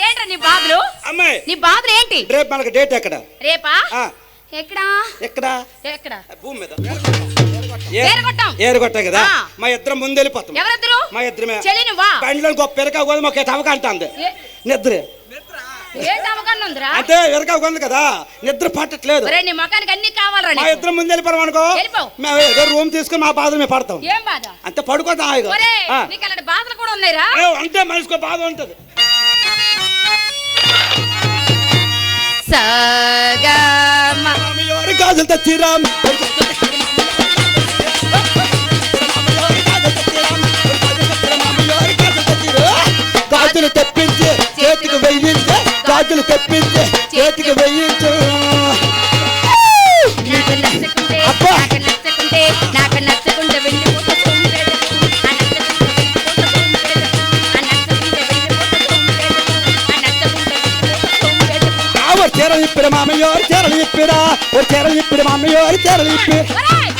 ఏంట్రా నీ బాధలు అమ్మాయి నీ బాధలు ఏంటి రేపు మనకి డేట్ ఎక్కడ రేపా ఆ, ఎక్కడా ఎక్కడ ఎక్కడ భూమి మీద ఏరగొట్టాం ఏరుగొట్టా కదా ఆ. మా ఇద్దరం ముందు వెళ్ళిపోతాం ఎవరిద్దరు మా ఇద్దరమే చెల్లి నువ్వా బండిలో గొప్ప ఎరకా గోధుమ ఒకే తవక అంటుంది నిద్ర ఏంటి అవగాహన ఉందిరా అంటే ఎరకా ఉంది కదా నిద్ర పట్టట్లేదు ఒరే నీ ముఖానికి అన్ని కావాలరా మా నీకు? ఇద్దరం ముందు వెళ్ళిపోయాం అనుకో వెళ్ళిపో. మేము ఏదో రూమ్ తీసుకుని మా బాధలు మేము పడతాం ఏం బాధ అంతే పడుకోతాం హాయిగా. ఒరే ఆ. నీకు అలాంటి బాధలు కూడా ఉన్నాయిరా అంటే మనిషికో బాధ ఉంటది సగమ మామయ్యోరి గాజులు తెచ్చిరాం గాజులు తెప్పించి చేతికి వెయ్యించు గాజులు తెప్పించి చేతికి వెయ్యించు నాకు నచ్చకుంటే అబ్బా. నాకు నచ్చకుంటే నాకు నచ్చకుంటే వెళ్ళిపోతా సోంబేడు. ఆ నచ్చకుంటే వెళ్ళిపోతా సోంబేడు. ఆ నచ్చకుంటే వెళ్ళిపోతా సోంబేడు. ఆ నచ్చకుంటే వెళ్ళిపోతా సోంబేడు. ఒక చీరలు ఇప్పిర మామయ్యోరి చీరలు ఇప్పిరా ఒక చీరలు ఇప్పిర మామయ్యోరి చీరలు ఇప్పి ఒరేయ్!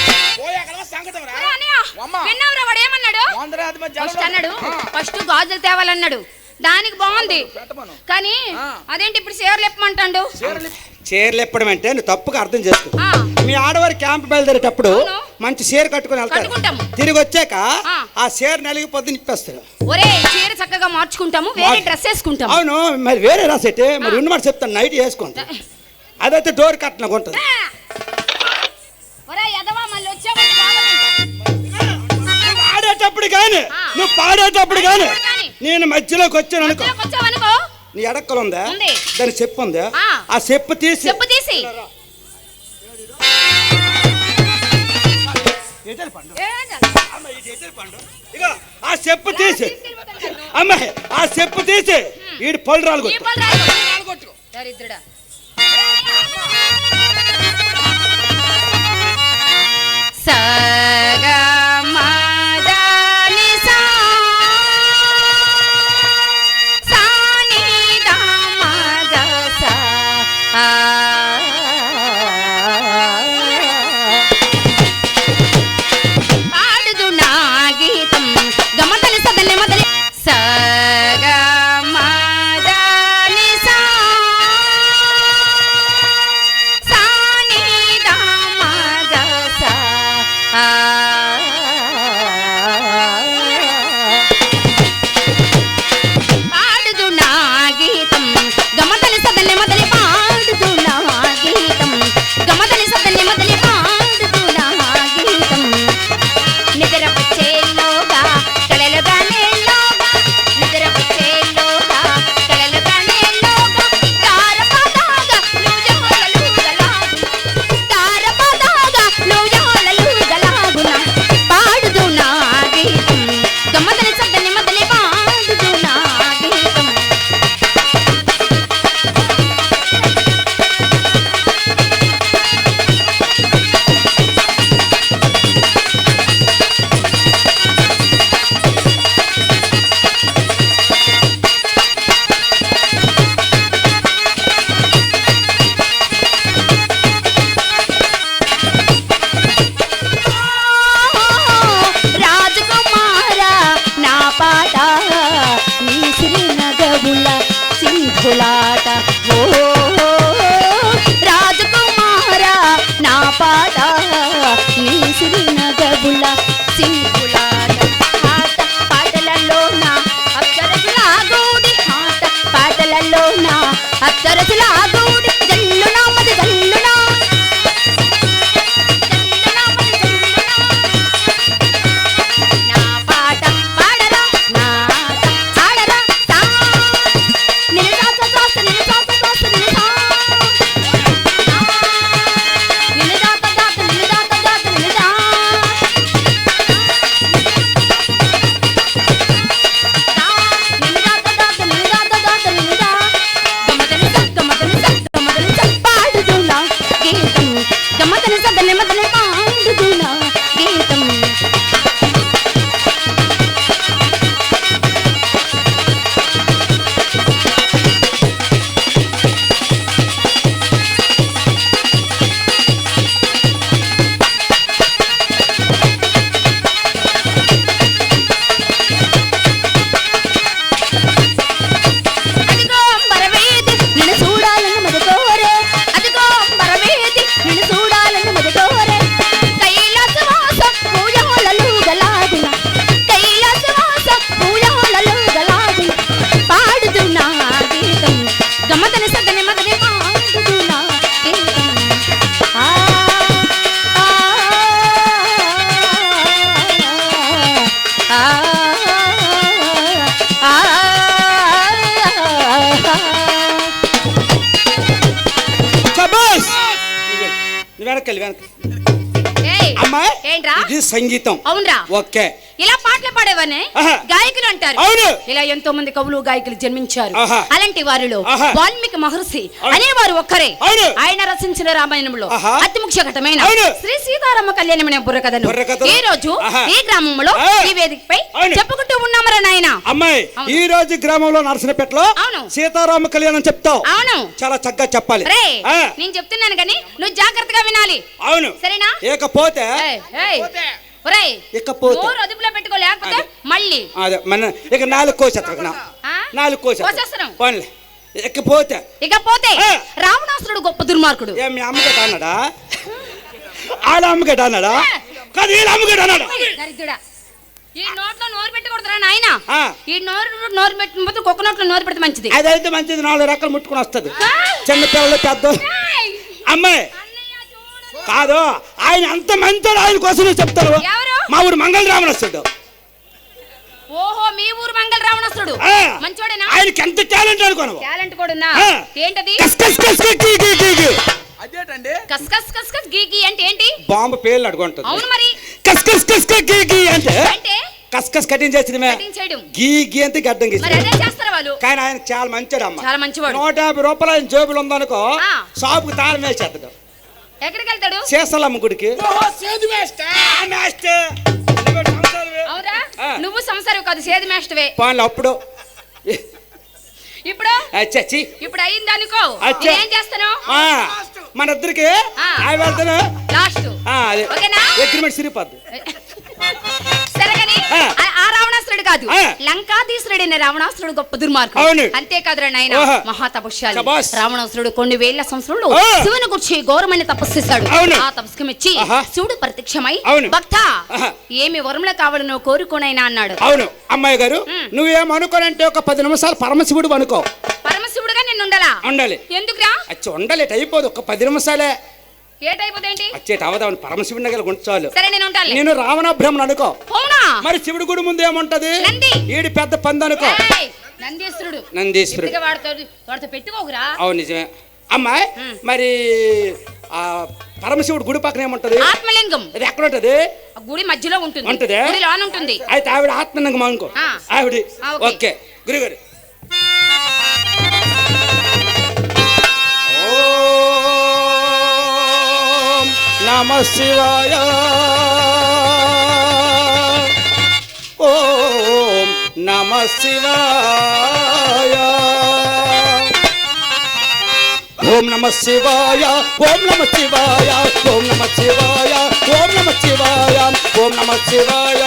సంగతం రా ఒరేయ్ అన్నయ్య, అమ్మా. విన్నావురా వాడు ఏమన్నాడు వందరాది మంది ఫస్ట్ జనం అన్నాడు ఆ. ఫస్ట్ గాజులు తేవాలన్నాడు దానికి బాగుంది పెట్టమను. కానీ ఆ. అదేంటి ఇప్పుడు చీరలు ఇప్పమంటాడు చీరలు ఇప్పడం అంటే నువ్వు తప్పుగా అర్థం చేసుకో ఆ. మీ ఆడవారి క్యాంప్ బయలుదేరేటప్పుడు అవును. మంచి చీర కట్టుకుని వెళ్తారు కట్టుకుంటాము. తిరిగి వచ్చాక ఆ. ఆ చీర నలిగిపోద్ది నిప్పేస్తారు ఒరే చీర చక్కగా మార్చుకుంటాము వేరే డ్రెస్ వేసుకుంటాము అవును మరి వేరే రాసేటి మరి ఉన్నమాట చెప్తాను నైట్ వేసుకుంటా అదైతే డోర్ కట్టినకు ఉంటుంది ఒరే ఎదవా మళ్ళీ వచ్చావంటే బాగోదంట. నువ్వు ఆడేటప్పుడు కానీ ఆ. నువ్వు పాడేటప్పుడు కానీ పాడేటప్పుడు గాని. నేను మధ్యలోకి వచ్చాను అనుకో మధ్యలోకి వచ్చావనుకో నీ ఎడక్కలు ఉందా ఉంది. దాని చెప్పు ఉందా ఆ. ఆ చెప్పు తీసి చెప్పు తీసి ఎజలి పండు. ఏం చేయాలి? అమ్మ, ఇది ఎజలి పండు. ఇగో ఆ చెప్పు తీసి తీసుకెళ్ళిపోతాను నన్ను. అమ్మాయి ఆ చెప్పు తీసి ఈడు పళ్ళు రాలు ఈ కొట్టు. పళ్ళు రాయకు. నాలుగొట్టుకో. దరిద్రుడా సగమదని సా సానిదా మగసా పాడుదు నా గీతం గమతలి సదలి మొదలి సగమదని సా సానిదా మగసా పాడుదు నా గీతం గమతలి సదలి మొదలి పాడుదు నా వెనక ఏయ్, అమ్మాయి ఏంట్రా? ఇది సంగీతం. అవునరా? ఓకే. ఇలా పాటలు పాడేవానే ఆహా. గాయకులు అంటారు. అవును. ఇలా ఎంతో మంది కవులు గాయకులు జన్మించారు. ఆహా. అలాంటి వారిలో ఆహా. వాల్మీకి మహర్షి అవును. అనేవారు ఒక్కరే. అవును. ఆయన రచించిన రామాయణంలో ఆహా. అతి ముఖ్య ఘట్టమైన అవును. శ్రీ సీతారామ కళ్యాణం అనే బుర్రకథను బుర్రకథను. ఈ రోజు ఆహా. ఈ గ్రామంలో ఆ. ఈ వేదికపై అవును. చెప్పుకుంటూ ఉన్నామరా నాయన. అమ్మాయి అవును. ఈ రోజు గ్రామంలో నరసనపేటలో అవును. సీతారామ కళ్యాణం చెప్తావు. అవును. చాలా చక్కగా చెప్పాలి. రే, ఆ. నేను చెప్తున్నాను కానీ నువ్వు జాగ్రత్తగా వినాలి. అవును. సరేనా? ఇకపోతే ఏయ్, ఏయ్. ఒరేయ్, ఇకపోతే నోరు అదుపులో పెట్టుకో, లేకపోతే మళ్ళీ అదే మన ఇక 4 కోసేస్తా. ఆ? 4 కోసేస్తున్నాం. పోన్లే. ఇకపోతే ఇకపోతే ఆ. రావణాసురుడు గొప్ప దుర్మార్గుడు. ఏ మీ అమ్మగడ్డ అన్నాడా? ఆడ అమ్మగడ్డ అన్నాడా? కాదు వీళ్ళ అమ్మగడ్డ అన్నాడా? దరిద్రుడా, ఈ నోట్లో నోరు పెట్టకూడదురా నాయన. ఆ. ఈ నోరు పెట్టిన కుక్క నోట్లో నోరు పెడితే మంచిది. అదైతే మంచిది. 4 రెక్కలు ముట్టుకుని వస్తుంది. ఆ. చిన్న పిల్లలు పెద్ద ఏయ్, అమ్మాయి అన్నయ్య చూడు. కాదు. ఆయన అంత మంచోడు. ఆయన కోసమే చెప్తారు. ఎవరు? మా ఊరు మంగళ రామనస్తుడు. ఓహో, మీ ఊరు మంగళ రావణాసురుడు ఆ. మంచోడేనా? ఆయనకి ఎంత టాలెంట్ అనుకోను. టాలెంట్ కూడా ఉందా? ఆ. ఏంటది? కస్ కస్ కస్ కస్ గీ గీ గీ గీ. అదేటండి కస్ కస్ కస్ కస్ గీ గీ అంటే ఏంటి? బాంబు పేర్లు అడుగుంటుంది. అవును మరి. కస్ కస్ కస్ కస్ గీ గీ అంటే అంటే కస్ కస్ కటింగ్ చేసింది మే. కటింగ్ చేయడం. గీ గీ అంటే గడ్డం గీసి. మరి అదే చేస్తారు వాళ్ళు. కానీ ఆయన చాలా మంచోడు అమ్మ. చాలా మంచివాడు. 150 రూపాయలు ఆయన జేబులు ఉందనుకో ఆ. షాపుకి తాళం వేసేస్తాడు. ఎక్కడికి వెళ్తాడు? చేస్తాలమ్మ గుడికి. ఓహో సేదు వేస్తా అవురా? ఆ. నువ్వు సంసారం కాదు, సేది మేస్టవే. పాన్లు అప్పుడు ఇప్పుడు చచ్చి ఇప్పుడు అయింది అనుకో, అచ్చా. ఏం చేస్తాను? మన ఇద్దరికి ఆ. వెళ్తాను. లాస్ట్ ఓకేనా? అగ్రిమెంట్ సిరిపోద్దు. సరే కానీ ఆ. ఆ రావణాసురుడు కాదు, ఆ. లంకాధీశుడైన రావణాసురుడు గొప్ప దుర్మార్గుడు. అవును. అంతేకాదురా నాయన, ఓహో. మహాతపస్యాలి. శబాష్. రావణాసురుడు కొన్ని వేల సంవత్సరాలు ఆ. శివుని గురించి ఘోరమైన తపస్సు చేశాడు. అవును. ఆ తపస్సుకు మెచ్చి ఆహా. శివుడు ప్రత్యక్షమై అవును. భక్త ఆహా. ఏమి వరములు కావాలనో కోరుకోనైనా అన్నాడు. అవును అమ్మాయి గారు, ఉమ్. నువ్వేమనుకోనంటే ఒక 10 నిమిషాలు పరమశివుడు అనుకో. పరమశివుడుగా నేను ఉండాలా? ఉండాలి. ఎందుకురా? అచ్చి ఉండాలి. అయిపోదు. ఒక 10 నిమిషాలే ఏటైపోతేంటి? వచ్చేట అవదామని పరమశివుడి దగ్గర ఉంచాలి. సరే నేను ఉంటాను. నేను రావణ బ్రహ్మను అనుకో. అవునా? మరి శివుడి గుడి ముందు ఏముంటది? నంది. ఈడి పెద్ద పంది అనుకో. ఏయ్, నందీశ్వరుడు. నందీశ్వరుడు. ఇదిగో వాడితో పెట్టుకోకురా. అవును నిజమే. అమ్మాయి ఉమ్. మరి ఆ పరమశివుడు గుడి పక్కన ఏముంటది? ఆత్మలింగం. అది ఎక్కడ ఉంటది? ఆ గుడి మధ్యలో ఉంటుంది. ఉంటదే? గుడి లోన ఉంటుంది. అయితే ఆవిడ ఆత్మలింగం అనుకో. ఆ. ఆవిడ ఆ, ఓకే. ఓకే గురుగారు. ఓం నమః శివాయ. ఓం నమః శివాయ. ఓం నమః శివాయ. ఓం నమః శివాయ. ఓం నమః శివాయ. ఓం నమః శివాయ. ఓం నమః శివాయ.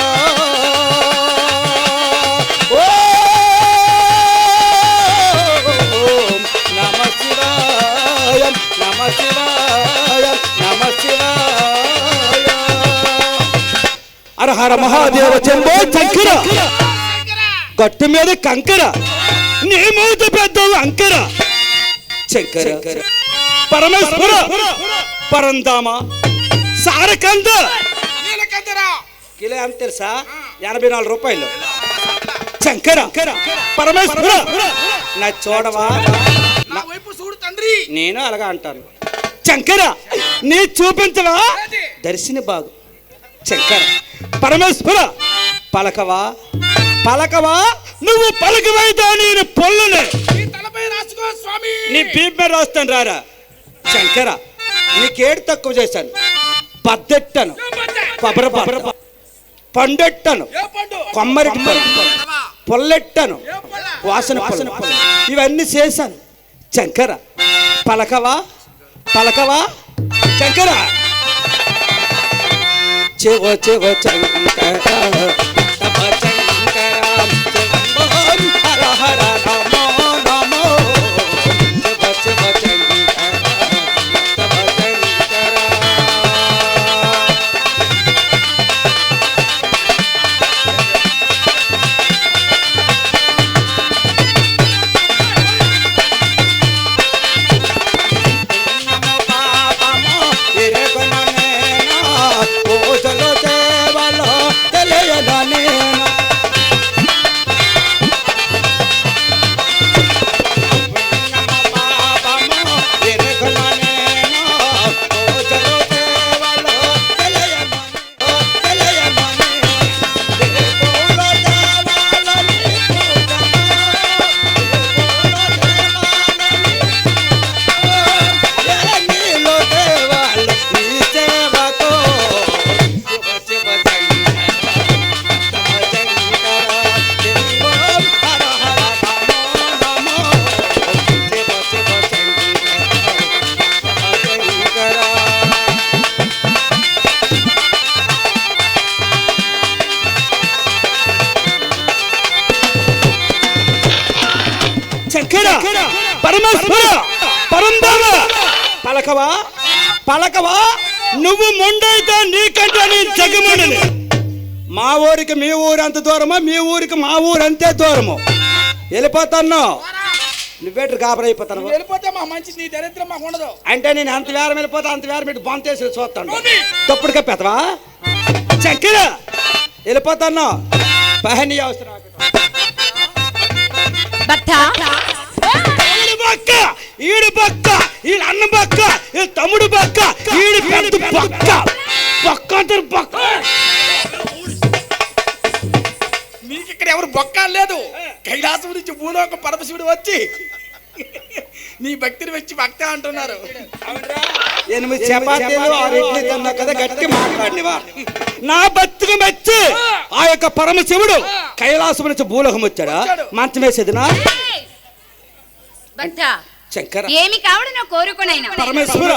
ఓం నమః శివాయ. నమః శివాయ. నమః శివాయ. హర హర మహాదేవ చెంబో చక్కెర గట్టు మీద కంకర నీ మూత పెద్ద అంకర శంకర పరమేశ్వర పరంధామ సారకంద నీలకందరా కిలో ఎంత తెలుసా? 84 రూపాయలు. శంకర పరమేశ్వర నా చూడవా? నా వైపు చూడు తండ్రి. నేను అలాగా అంటాను. శంకర నీ చూపించవా? దర్శిని బాగు. శంకర పరమేశ్వర పలకవా పలకవా? నువ్వు పలకవైతే నేను పొల్లునే నీ తలపై రాసుకో స్వామి. నీ బీప్ మీద రాస్తాను రారా. శంకర నీకేడు తక్కువ చేశాను? పద్దెట్టాను, కొబ్బరి పండెట్టాను, ఏ పండు? కొమ్మరికి పొల్లెట్టాను, ఏ పళ్ళ? వాసన పళ్ళు ఇవన్నీ చేశాను. శంకర పలకవా పలకవా? శంకర చెవో చెవో శంకర తప శంకర శంభో హర హర నమో నమో శివ శివ శంకర తప శంకర. పాపము తిరగననేనా పూజలు సేవలో తెలియదని పలకవా పలకవా నువ్వు మొండైతే నీకంటే నేను జగముండని. మా ఊరికి మీ ఊరు అంత దూరమో, మీ ఊరికి మా ఊరు అంతే దూరము. వెళ్ళిపోతాను. నువ్వేటర్ గాబరా అయిపోతాను. వెళ్ళిపోతే మా మంచి నీ దరిద్రం మాకు ఉండదు. అంటే నేను అంత వేరం వెళ్ళిపోతా, అంత వేరం పెట్టి బొంతేసి చూస్తాను. తప్పుడు కప్పెతవా చక్కెర వెళ్ళిపోతాను. పహని అవసరం బక్క, ఈడు బక్క, ఈడు అన్న బక్క, ఈడు తమ్ముడు బక్క, ఈడు పెద్ద బక్క. బక్క అంటారు బక్క. మీకు ఇక్కడ ఎవరు బొక్క లేదు. కైలాసం నుంచి భూలోక పరమశివుడు వచ్చి నీ భక్తిని వచ్చి భక్త అంటున్నారు. 8 చపాతీలు 6 ఇడ్లీ తిన్నా కదా గట్టి మాట్లాడినవా. నా భక్తికి మెచ్చి ఆ యొక్క పరమశివుడు కైలాసం నుంచి భూలోకం వచ్చాడా? మంచం వేసేదినా? శంకర ఏమి కావడం నా కోరుకునైనా పరమేశ్వర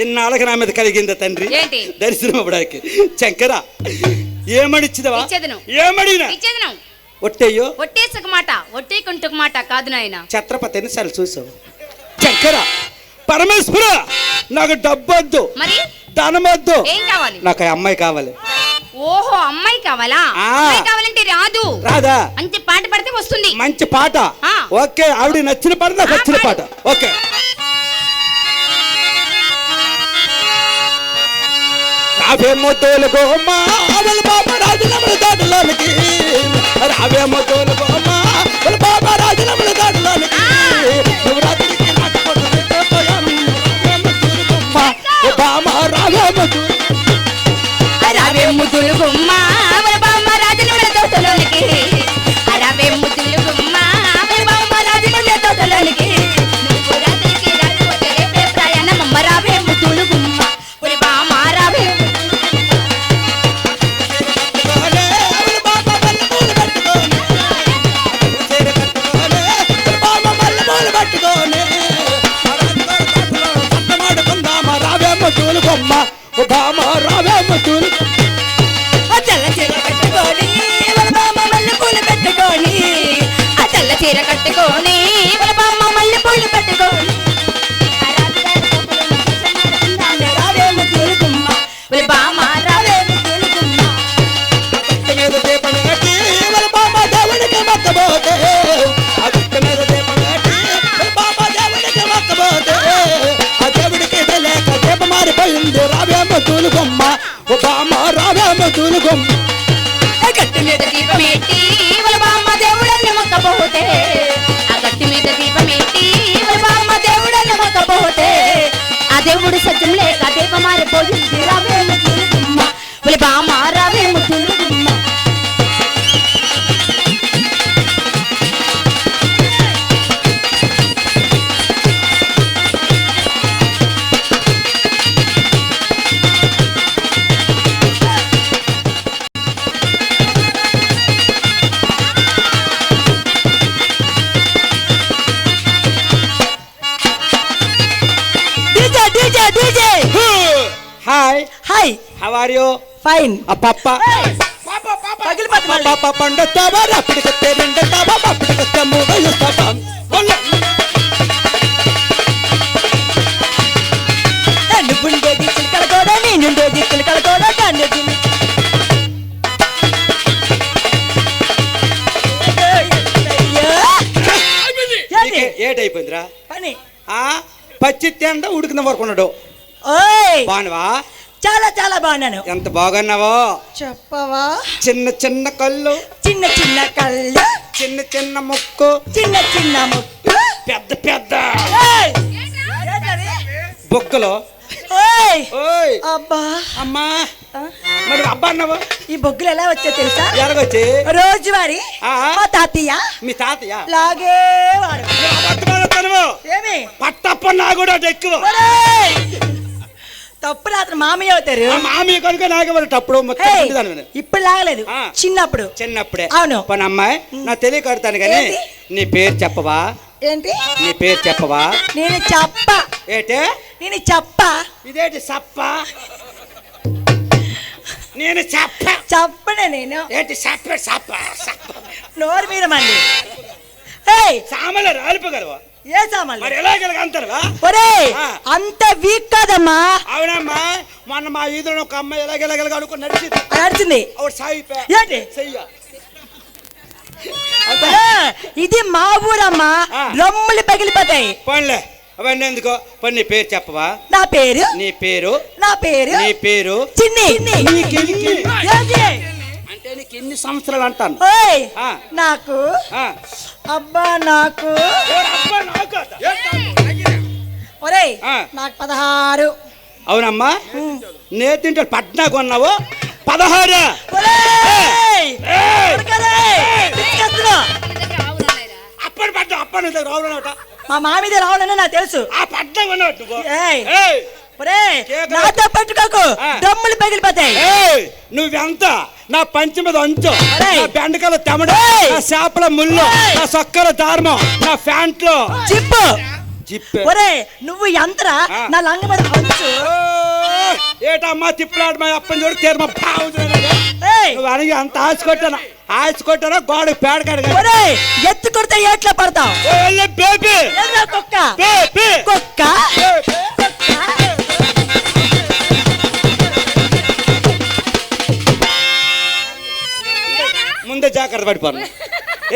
ఇన్నాళ్ళకి నా మీద కలిగిందా తండ్రి దర్శనం అవ్వడానికి. శంకర ఏమడిచ్చిదవా? ఏమడినా ఒట్టేయో ఒట్టేసక మాట ఒట్టేకుంటుక మాట కాదు నాయన. ఛత్రపతి ఎన్నిసార్లు చూసావు? శంకర పరమేశ్వర నాకు డబ్బొద్దు, మరి ధనమొద్దు. ఏం కావాలి? నాకు అమ్మాయి కావాలి. ఓహో అమ్మాయి కావాలా? అమ్మాయి కావాలంటే రాదు. రాదా? అంటే పాట పడితే వస్తుంది. మంచి పాట. ఓకే ఆవిడ నచ్చిన పాట, నాకు నచ్చిన పాట. ఓకే రావేమో తోలుకోమ్మా వాళ్ళ బాబా రాజులముల దాటలోనికి, రావేమో తోలుకోమ్మా వాళ్ళ బాబా రాజులముల దాటలోనికి. శివరాత్రికి రావే ముద్దులు గుమ్మ వాళ్ళ బామ్మ రాజులముల తోటలోనికి, రావే ముద్దులు గుమ్మ వాళ్ళ బామ్మ రాజులముల తోటలోనికి. నువ్వు రాత్రికి రాకపోతే రేపే ప్రయాణమమ్మ. రావే ముద్దులు గుమ్మ వాళ్ళ బామ్మ రావే తోలుకొమ్మ బామ రావేమో తోలు. తెల్ల చీర కట్టుకొని వాళ్ళ బామ్మ మల్లె పూలు పెట్టుకొని, ఆ తెల్ల చీర కట్టుకొని వాళ్ళ బామ్మ మల్లె పూలు పెట్టుకొని. రావే ముద్దులు గుమ్మ వాళ్ళ బామ్మ రావే ముద్దులు గుమ్మ. గుట్ట మీద దీపం కట్టి వాళ్ళ బామ్మ దేవుడికి మొక్కబోతే, ఆ గుట్ట మీద దీపం కట్టి వాళ్ళ బామ్మ దేవుడికి మొక్కబోతే, ఆ దేవుడికి లేక దీపం మారిపోయింది. రావేమో తోలుకొమ్మ ఓ బామ్మ రావేమో తోలుకొమ్మ. గట్టు మీద దీపం ఎట్టి వాళ్ళ బామ్మ దేవుడని మొక్కబోతే, ఆ గట్టు మీద దీపం ఎట్టి వాళ్ళ బామ్మ దేవుడని మొక్కబోతే, ఆ దేవుడు సత్యం లేక దీపం మారిపోయింది. రావే ముద్దులు గుమ్మ వాళ్ళ బామ్మ రావే ముద్దులు గుమ్మ. Hi hi how are you? Fine. ఆ పప్ప పగిలిపోతుంది. పాప పండుతావా అప్పటికొస్తే రెండుతావా అప్పటికొస్తే మూడు ఇస్తావా? నువ్వుండేది చిలకల కూడా నేనుండేది చిలకల కూడా దాన్ని ఏటైపోయిందిరా పని. పచ్చి తిండ ఉడికిన వరకు ఉన్నాడు. ఓయ్ బాగున్నావా? చాలా చాలా బాగున్నాను. ఎంత బాగున్నావో చెప్పవా? చిన్న చిన్న కళ్ళు, చిన్న చిన్న కళ్ళు, చిన్న చిన్న ముక్కు, చిన్న చిన్న ముక్కు, పెద్ద పెద్ద బొక్కలు. ఓయ్ అబ్బా అమ్మా మరి అబ్బా అన్నావు. ఈ బొగ్గులు ఎలా వచ్చా తెలుసా? ఎలాగొచ్చి? రోజువారి మా తాతయ్య మీ తాతయ్య లాగేవాడు. ఏమి పట్టప్ప నా కూడా ఎక్కువ తప్పు రాత్రి మామయ్య అవుతారు. మామయ్య కనుక నాగేవాడు అప్పుడు ఇప్పుడు లాగలేదు, చిన్నప్పుడు. చిన్నప్పుడే. అవును. పని అమ్మాయి నా తెలియకడతాను కానీ నీ పేరు చెప్పవా? ఏంటి నీ పేరు చెప్పవా? నేను చెప్ప. ఏటే నేను చెప్ప. ఇదేంటి సప్ప? నేను చెప్ప చెప్పనే నేను ఏంటి సప్ప సప్ప సప్ప నోరు మీద మండి. సామల రాలిపోగలవా? ఏ సామాన్లు మరి ఎలాగెలాగ అంటారా? ఒరేయ్ ఆ. అంత వీక్ కాదమ్మా. అవునమ్మా, మొన్న మా ఈదులో ఒక అమ్మాయి ఎలాగెలాగ అనుకుని నడిచింది. నడిచింది ఆవిడ సాగిపోయా ఏంటి చెయ్య. ఇది మా ఊరమ్మా. ఆ. రొమ్ములు పగిలిపోతాయి. పోన్లే అవన్నీ ఎందుకో. పోనీ నీ పేరు చెప్పవా? నా పేరు నీ పేరు నీ పేరు చిన్ని. ఏంటి? అంటే నీకు ఎన్ని సంవత్సరాలు అంటాను? ఓయ్ ఆ. నాకు ఆ. అబ్బా నాకు అబ్బా, నాకు అట. ఒరేయ్ ఆ. నాకు 16. అవునమ్మా, నేతింటే పట్నా కొన్నావు 16. ఒరేయ్! ఏయ్! ఉరకరేయ్! పిచ్చెత్తులు. అప్పటి పట్ట అప్పటి నుంచి రావునట. మా మామిది రావాలని నాకు తెలుసు. ఆ పట్నా కొన్నావు నువ్వు. ఏయ్! ఏయ్! ఒరేయ్ కేకలు. నాతో పెట్టుకోకు. ఆ. డమ్ములు పగిలిపోతాయి. ఏయ్! నువ్వెంత నా పంచి మీద అంచు, ఒరేయ్! నా బెండకాయల తెమడ, ఏయ్! నా చేపల ముళ్ళు, ఏయ్! నా సొక్కల దారుమం, నా ప్యాంట్లో చిప్పు. జిప్పే. ఒరేయ్ నువ్వు ఎంతరా ఆ. నా లంగ మీద అంచు. ఓయ్! ఏటమ్మా తిప్పలాడు మా అప్పని చూడు తీరు మా బాగుంది. ఏయ్! నువ్వు అడిగి అంత ఆశకొట్టానా గోడకు పేడ కడగా. ఒరేయ్ ఎత్తు కొడితే ఎట్లా పడతావు? బేబీ ఎర్ర కుక్క. బేబీ కుక్క. ముందే జాగ్రత్త పడిపోను.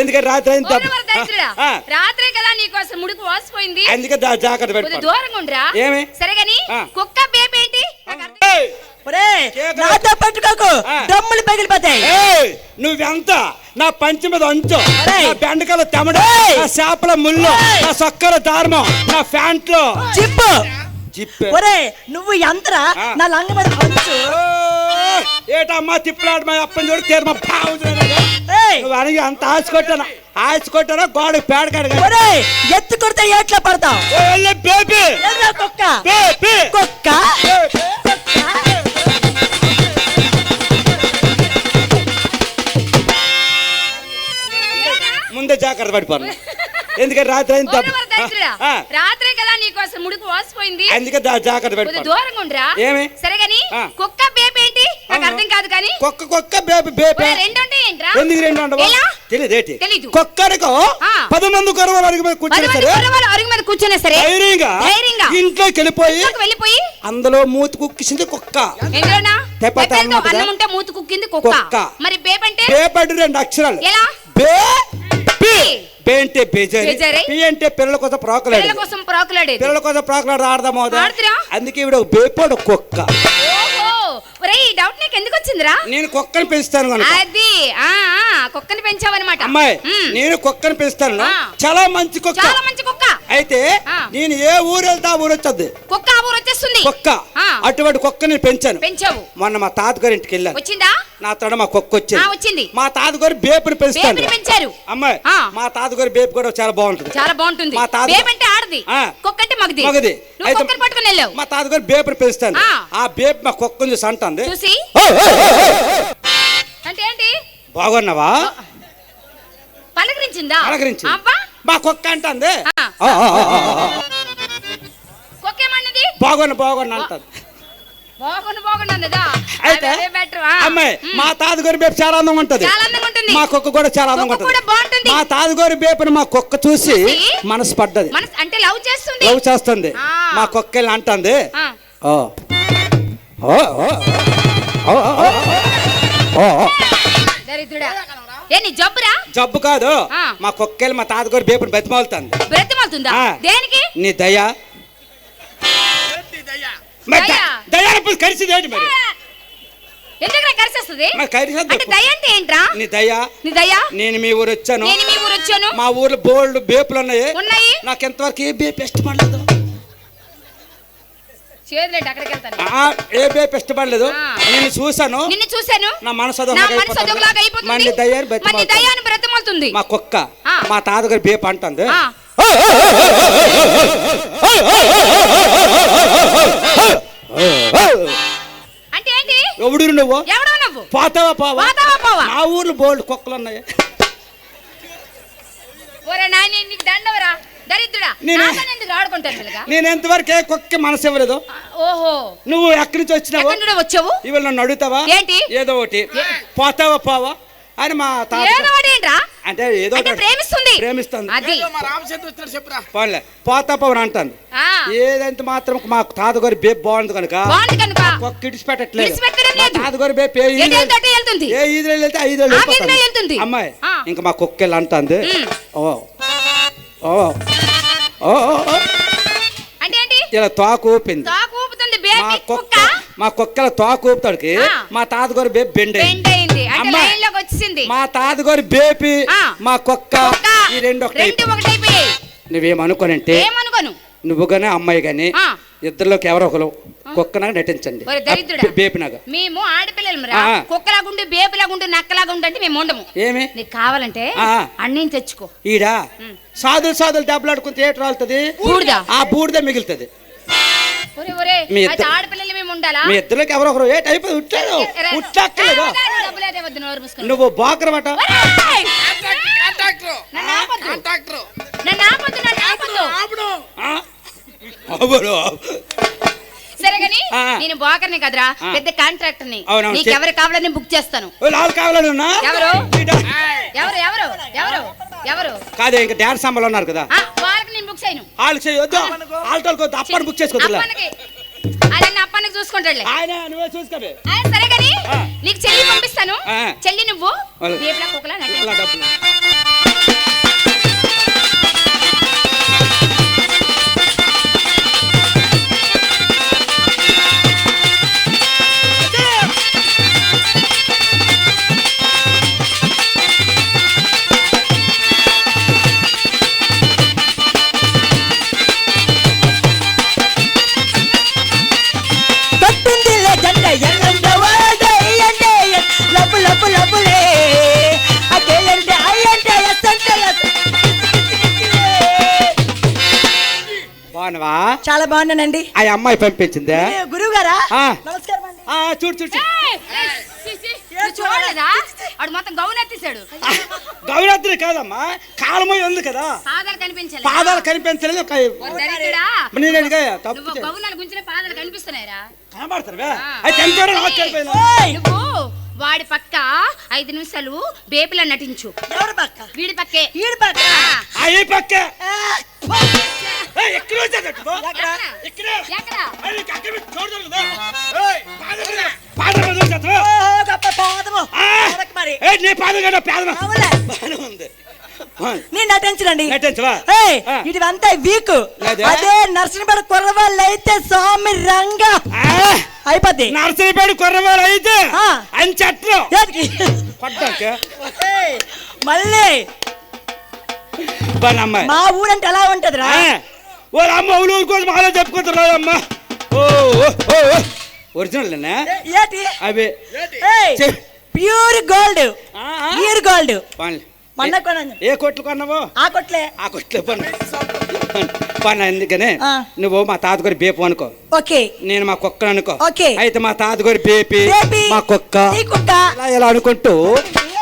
ఎందుకంటే రాత్రి అయింది ఓ మరి దరిద్రుడా, ఆ. రాత్రే కదా నీకోసం ముడుకు వాసిపోయింది. అందుకే జాగ్రత్త కొద్ది పడిపోను. దూరంగా ఉండరా. ఏమి? సరే గాని ఆ. కుక్క బేబీ ఏంటి? నాకు అర్థం- ఏయ్! ఒరేయ్ కేకలు. నాతో పెట్టుకోకు. ఆ. డమ్ములు పగిలిపోతాయి. ఏయ్! నువ్వెంత నా పంచి మీద అంచు, ఒరేయ్! నా బెండకాయల తెమడ, ఏయ్! నా చేపల ముళ్ళు, ఏయ్! నా సొక్కల దారుమం, నా ప్యాంట్లో చిప్పు. జిప్పే. ఒరేయ్ నువ్వు ఎంతరా ఆ. నా లంగ మీద అంచు. ఓయ్! ఏటమ్మా తిప్పలాడు మా అప్పని చూడు తీరు మా బాగుంది. ఏయ్! నువ్వు అడిగి అంత ఆశకొట్టానా గోడకు పేడ కడగా. ఒరేయ్ ఎత్తు కొడితే ఎట్లా పడతావు? బేబీ ఎర్ర కుక్క. బేబీ కుక్క. ముందే జాగ్రత్త పడిపోను. ఎందుకంటే రాత్రి అయింది ఓ మరి దరిద్రుడా, రాత్రే కదా నీకోసం ముడుకు వాసిపోయింది. అందుకే జాగ్రత్త కొద్ది పడిపోను. దూరంగా ఉండరా. ఏమి? సరే గాని ఆ. కుక్క బేబీ ఏంటి? నాకు అర్థం కాదు కానీ కుక్క బేబీ బేబీ రెండు అంటే ఏంట్రా? ఎందుకు రెండు ఉండవు? ఎలా? తెలియదేటి తెలీదు. కుక్కడికో ఆ. 10 మంది గొడవలు అడిగి మీద కూర్చొని సరే వాళ్ళు అరుగు మీద కూర్చున్నా సరే ధైర్యంగా ధైర్యంగా ఇంట్లోకి వెళ్ళిపోయి ఇంట్లోకి వెళ్ళిపోయి అందులో మూతి కుక్కిసింది కుక్క. ఎందులోనా తెప్ప తెప్పలతో అన్నం అన్నం ఉంటే మూతి కుక్కింది కుక్క. కుక్క. మరి బేబ్ అంటే బేపడి 2 అక్షరాలు. ఎలా? బే పి. బే అంటే బేజారి, బేజారి. పి అంటే పిల్లల కోసం ప్రాకులాడు. పిల్లల కోసం ప్రాకులాడేది. పిల్లల కోసం ప్రాకులాడు ఆడదాం ఆడుతురా? అందుకే ఇవిడ బేపాడు కుక్క. ఓహో ఒరేయ్ ఈ డౌట్ నీకు ఎందుకు వచ్చిందిరా? నేను కుక్కని పెంచుతాను కనుక. అది కుక్కని పెంచావన్నమాట. అమ్మాయి మ్. నేను కుక్కని పెంచుతాను. ఆ. చాలా మంచి కుక్క. చాలా మంచి కుక్క. అయితే ఆ. నేను ఏ ఊరు వెళ్తా ఆ ఊరు వచ్చేది కుక్క ఆ ఊరు వచ్చేస్తుంది. కుక్క. ఆ. అటువంటి కుక్కని పెంచాను. పెంచావు. మొన్న మా తాతగారి ఇంటికి వెళ్ళాను. వచ్చిందా? నా తోడ మా కుక్క వచ్చింది. వచ్చింది. మా తాతగారు బేపుని పెంచుతాను. బేబీని పెంచారు. అమ్మాయి ఆ. మా తాతగారు బేపు కూడా చాలా బాగుంటుంది. చాలా బాగుంటుంది. మా తాత- బేబ్ అంటే ఆడది, ఆ. కుక్క అంటే మగది. మగది. నువ్వు అయితే కుక్కని పట్టుకుని వెళ్ళావు. మా తాతగారు బేపుని పెంచుతాను. ఆ. ఆ బేపు మా కుక్కని చూసి అంటుంది, చూసి అంటే ఏంటి? బాగున్నావా పలకరించిందా? పలకరించింది. అబ్బా మా కుక్క అంటుంది ఆ. కుక్కేమన్నది? బాగున్నా అంటుంది. బాగున్నదా? అయితే అదే better. అమ్మాయి మా తాతగారి బేపు చాలా అందంగా ఉంటది. చాలా అందంగా ఉంటుంది. మా కుక్క కూడా చాలా అందంగా కుక్క ఉంటది. కూడా బాగుంటుంది. మా తాతగారి బేపుని మా కుక్క చూసి చూసి మనసు పడ్డది. మనసు అంటే లవ్ చేస్తుంది. లవ్ చేస్తుంది. ఆ. మా కుక్క వెళ్ళి అంటుంది, ఆ. ఓ ఓ ఓ ఓ ఓ ఓ. దరిద్రుడా, ఏ నీ జబ్బురా? జబ్బు కాదు. ఆ. మా కుక్కెళ్ళి మా తాతగారు బేపుని బతిమాలుతుంది. బ్రతిమాలుతుందా? ఆ. దేనికి? నీ దయ దయ? దయానప్పుడు కలిసి ఏంటి మరి ఎందుకు కరిసేస్తుంది? మరి కరిసేద్దు. అంటే దయ అంటే ఏంట్రా? నీ దయ. నీ దయ? నేను మీ ఊరు వచ్చాను. నేను మీ ఊరు వచ్చాను. మా ఊర్లో బోల్డ్ బేపులు ఉన్నాయి. నాకు ఎంతవరకు ఏ బేపు ఇష్టపడలేదు. చేదులేండి అక్కడికి వెళ్తాను. ఏ బేపు ఇష్టపడలేదు. ఆ. నిన్ను చూశాను. నిన్ను చూశాను. నా మనసు నా మనసు అదొకలాగా అయిపోతుంది. మళ్ళీ దయ్యాన్ని మళ్ళీ దయ్యాన్ని బ్రతిమాలుతుంది. మా కుక్క ఆ. మా తాతగారు బేపు అంటుంది, ఆ. అంటే ఏంటి? ఎవడు నువ్వు? ఎవడో నువ్వు? పోతావా పోవా? పోతావా పోవా? మా ఊర్లో బోల్డ్ కుక్కలు ఉన్నాయి. ఒరే నాయన నీకు దండవరా దరిద్రుడా. నేను- నాతోనే ఎందుకు ఆడుకుంటాను వీళ్ళగా? నేను ఎంతవరకు ఏ కుక్క మనసు ఇవ్వలేదు. ఓహో నువ్వు ఎక్కడి నుంచి వచ్చినావు? ఎక్కడి నుండి వచ్చావు? ఇవాళ నన్ను అడుగుతావా? ఏంటి? ఏదో ఒకటి. పోతావా పోవా అని మా తాత ఏదో ఒకటి ఏంట్రా? అంటే ఏదో అంటే ఒకటి ప్రేమిస్తుంది. ప్రేమిస్తుంది. అది ఏదో మా రామచంద్ర వచ్చినాడు చెప్పురా. పోన్లే పోతా పవన్ అంటాను. ఆ, ఏదంటే మాత్రం మా తాతగారి బేబ్ బాగుంది కనుక బాగుంది కనుక ఒక్క ఇడిచిపెట్టట్లేదు. విడిచిపెట్టడం లేదు. తాతగారి బేబ్ ఏ ఎటు వెళ్తుంటే వెళ్తుంది. ఈదులు వెళ్తే 5 ఆ వీధిలో వెళ్తుంది. అమ్మాయి ఆ. ఇంకా మా కుక్కెళ్ళి అంటుంది. ఉమ్. ఓ ఓ ఓ ఓ. అంటే ఏంటి? ఇలా తోక ఊపింది. తాకు ఊపుతుంది మా బేబీ కుక్క. మా కుక్కల తోక ఊపుతాడికి ఆ. మా తాతగారి బేబ్ బెండ్ బెండ్ అయింది. అంటే అమ్మాయి. లైన్ లోకి వచ్చేసింది. మా తాతగారి బేపి ఆ. మా కుక్క కుక్క. ఈ రెండు ఒకటైపోయాయి. నువ్వేమనుకోనంటే ఏమనుకోను. నువ్వు గానీ అమ్మాయి గాని ఆ. ఇద్దరిలోకి ఎవరో ఒకరు కుక్కనాగా నటించండి. ఒరే దరిద్రుడా. బేపినాగా మేము ఆడపిల్లలు రా. ఆ. కుక్కలాగుండు బేపులాగుండు నక్కలాగుండు అంటే మేము ఉండము. ఏమి నీకు కావాలంటే ఆ. అన్నీ తెచ్చుకో. ఈడా సాదులు దెబ్బలాడుకుని థియేటర్ వెళ్తుంది. బూడిదా? ఆ బూడిద మిగులుతుంది. ఒరే ఒరే మీ అయితే ఇద్దరు- ఆడపిల్లలు మేము ఉండాలా? మీ ఇద్దరికి ఎవరో ఒకరు ఏ టైప్ ఉట్టాడు ఉట్టక్కలేదు. డబ్బులైతే వద్దు, నోరు మూసుకొని. నువ్వు బాకరమాట ఒరేయ్! కాంట్రాక్టర్ నన్ను ఆపొద్దు. కాంట్రాక్టర్ నన్ను ఆపొద్దు, నన్ను ఆపొద్దు. ఆపుడు. సరే గాని ఆ. నేను బోకర్ని కదరా, ఆ. పెద్ద కాంట్రాక్టర్ని. అవునవును. నీకు ఎవరు కావాలని బుక్ చేస్తాను. లాల్ కావాలన్నా ఎవరు? ఎవరు ఎవరు ఎవరు ఎవరు? కాదే ఇంకా డాన్స్ సంబలు ఉన్నారు కదా ఆ, వాళ్ళకి నేను బుక్ చేయను. వాళ్ళకి చేయొద్దు. ఆల్టోలకు అప్పని బుక్ చేసుకోవద్దు. అప్పనికి అలాన్ని అప్పనికి చూసుకుంటాడులే. ఆయన నువ్వే చూసుకోవే. ఆ, సరే గాని ఆ. నీకు చెల్లి పంపిస్తాను. ఆ. చెల్లి నువ్వు వాళ్ళ- దీపలా కుక్కలా నటించు. ఇలా డబ్బులు కొట్టిందిలే జెండ ఎల్లండ వాడే అంటే లబ్బు లబ్బు లబ్బులే అకేలంటే అయ్యంటే ఎస్సంటే బాగున్నావా? చాలా బాగున్నానండి. ఆ అమ్మాయి పంపించిందే. గురువు గారా? ఆ. నమస్కారం అండి. చూడు చూడు ఏయ్, ఏయ్, నువ్వు చూడలేదా? వాడు మొత్తం గౌన్ ఎత్తేసాడు. గౌరత్రి కాదమ్మా, కాలమై ఉంది కదా, పాదాలు కనిపించలేదు. పాదాలు కనిపించలేదు. దరిద్రుడా. నేను అడిగా తప్పు నువ్వు గౌనాలు గుంచిన పాదాలు కనిపిస్తున్నాయిరా. కనబడతారు. ఆ. అయితే ఎంత ఆశ్చర్యపోయినా. ఓయ్! నువ్వు వాడి పక్క 5 నిమిషాలు బేపిలా నటించు. ఎవరు పక్క? వీడి పక్కే. ఈడు పక్క. ఆ. ఈ పక్క ఆ, ఎక్కడ వచ్చేటట్టు ఎక్కడ? ఇక్కడ ఎక్కడ? ఓ, గొప్ప పాదము. వెనక్కి మరి. నీ పాదం కదా పేదమా అవునులే. బాగానే ఉంది. నేను నటించనండి. నటించవా? ఏయ్, ఆ. ఇదంతా వీక్. లేదా? అదే నర్సనపేట కుర్రవాళ్ళు అయితే స్వామి రంగా అయిపోద్ది. నర్సరీపేట కుర్రవారు అయితే ఆ. అని చెట్లు ఏదికి? పడ్డాక ఏయ్, మళ్ళీ పని అమ్మాయి మా ఊరంటే ఎలా ఉంటదిరా? ఓ అమ్మ ఊరు కోసం అలా చెప్పుకుంటారు అమ్మ. ఓ ఒరిజినల్ ఏటి? అవి ఏయ్, చెప్. Pure gold, pure gold. పని మొన్న కొన్నాను. ఏ కొట్లు కొన్నావు? ఆ కొట్లే. ఆ కొట్లు పని పని అందుకనే ఆ. నువ్వు మా తాతగారి బేపు అనుకో, ఓకే. నేను మా కుక్కను అనుకో. ఓకే. అయితే మా తాతగారి బేపి బేబీ, మా కుక్క ఈ కుక్క ఇలా ఇలా అనుకుంటూ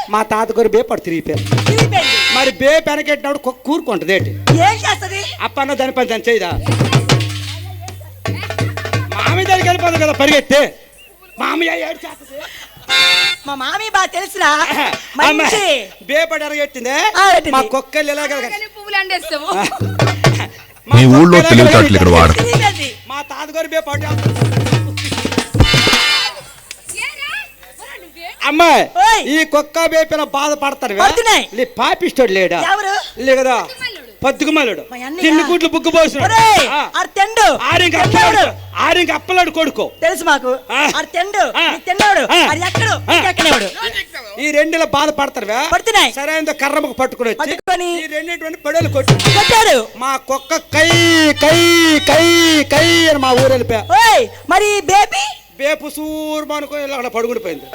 మా తాతగారి బేపు అటు తిరిగిపోయారు. తిరిగిపోయింది. మరి బేపు వెనకెట్టినప్పుడు కుక్క కూరుకుంటది ఏంటి? ఏం చేస్తది? అప్పన్న దాని పని దాన్ని చేయదా? మామి దానికి వెళ్ళిపోదు కదా పరిగెత్తే. మామయ్య ఏడు చేస్తుంది. మా మామి బాగా తెలుసురా. అమ్మ, మంచి బేపడి ఎరగెట్టిందే ఆ, పెట్టింది. మా కుక్కలు ఇలాగ కానీ పువ్వులు అండేస్తావు. మీ ఊళ్ళో తెలివితేటలు ఇక్కడ వాడకు. తిరిగిపోయింది. మా తాతగారి బేపడి అమ్మాయి ఓయ్. ఈ కుక్క బేపిన బాధపడతాడు. పడుతున్నాయి. పాపిస్తాడు లేడా? ఎవరు? లే కదా పద్దుకుమలుడు మా అన్నయ్య. తిండి గుడ్లు బుగ్గు పోసిన ఒరేయ్, ఆడు తెండు. తెండోడు. ఆరింక అప్పలాడు కొడుకు. తెలుసు మాకు. ఆ. ఆడు తెండు. ఆ. నీకు తెండోడు. ఆ. అది ఎక్కడు? ఆ. ఎక్కనేవాడు. ఈ రెండులో బాధపడతారు. పడుతున్నాయి. సరైన కర్రముకు పట్టుకుని వచ్చి పట్టుకొని ఈ రెండింటి పడేలు కొట్టి కొట్టాడు. మా కుక్క కై కై కై కై అని మా ఊరు వెళ్ళిపోయా. ఓయ్, మరి బేబీ బేపు సూర్మానుకో ఇలా పడుకుడిపోయింది.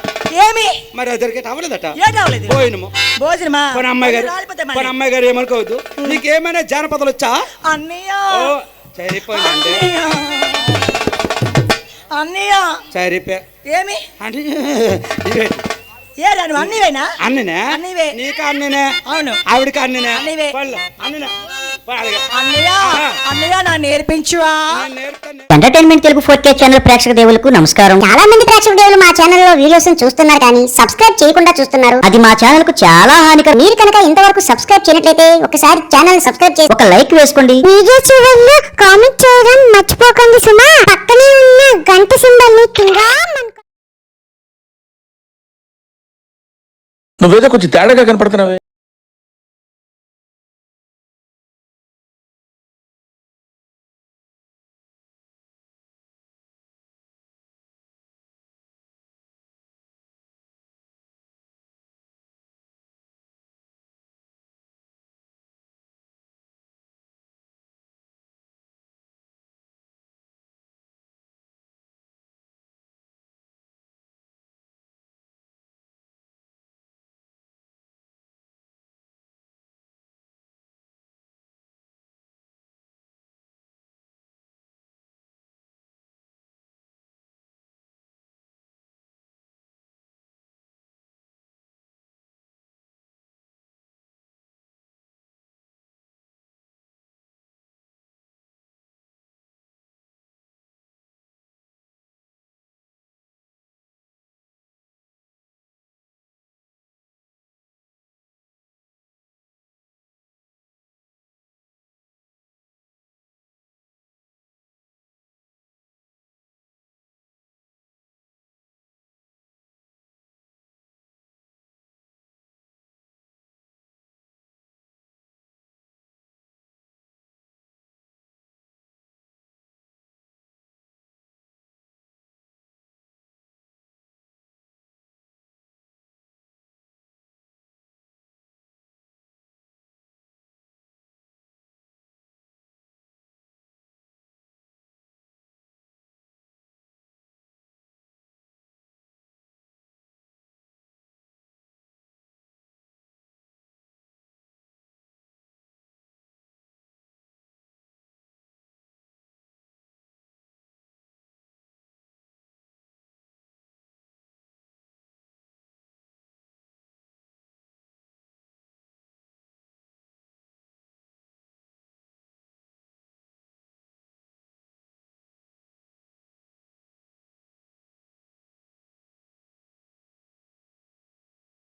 ఏమి? మరి అదరికి అవ్వలేదట. ఏటవలేదు. పోయినము భోజనమా? మన అమ్మాయి గారు రాలిపోతాయి మన మళ్ళీ. అమ్మాయి గారు ఏమనుకోవద్దు. నీకేమైనా జానపదాలు వచ్చా? అన్నయ్య, ఓ సరిపోయిందండి. అన్నయ్య, అన్నయ్య. సరిపోయా ఏమి? అంటే ఇవే ఏ రాను అన్నీవేనా? అన్ననే అన్నీవే. నీకు అన్ననే అవును. ఆవిడకి అన్ననే అన్నీవే. అన్ననే అన్నయ్య అన్నయ్య నా నేర్పించువా. ఎంటర్టైన్మెంట్ తెలుగు 4K ఛానల్ ప్రేక్షక దేవులకు నమస్కారం. చాలా మంది ప్రేక్షక దేవులు మా ఛానల్ లో వీడియోస్ చూస్తున్నారు కానీ సబ్స్క్రైబ్ చేయకుండా చూస్తున్నారు. అది మా ఛానల్ కు చాలా హానికరం. మీరు కనుక ఇంతవరకు సబ్స్క్రైబ్ చేయనట్లయితే ఒకసారి ఛానల్ సబ్స్క్రైబ్ చేసి ఒక లైక్ వేసుకోండి. వీడియో చివరిలో కామెంట్ చేయడం మర్చిపోకండి సుమా. పక్కనే ఉన్న గంట సింబల్ ని నువ్వేదో కొంచెం తేడాగా కనపడుతున్నావే.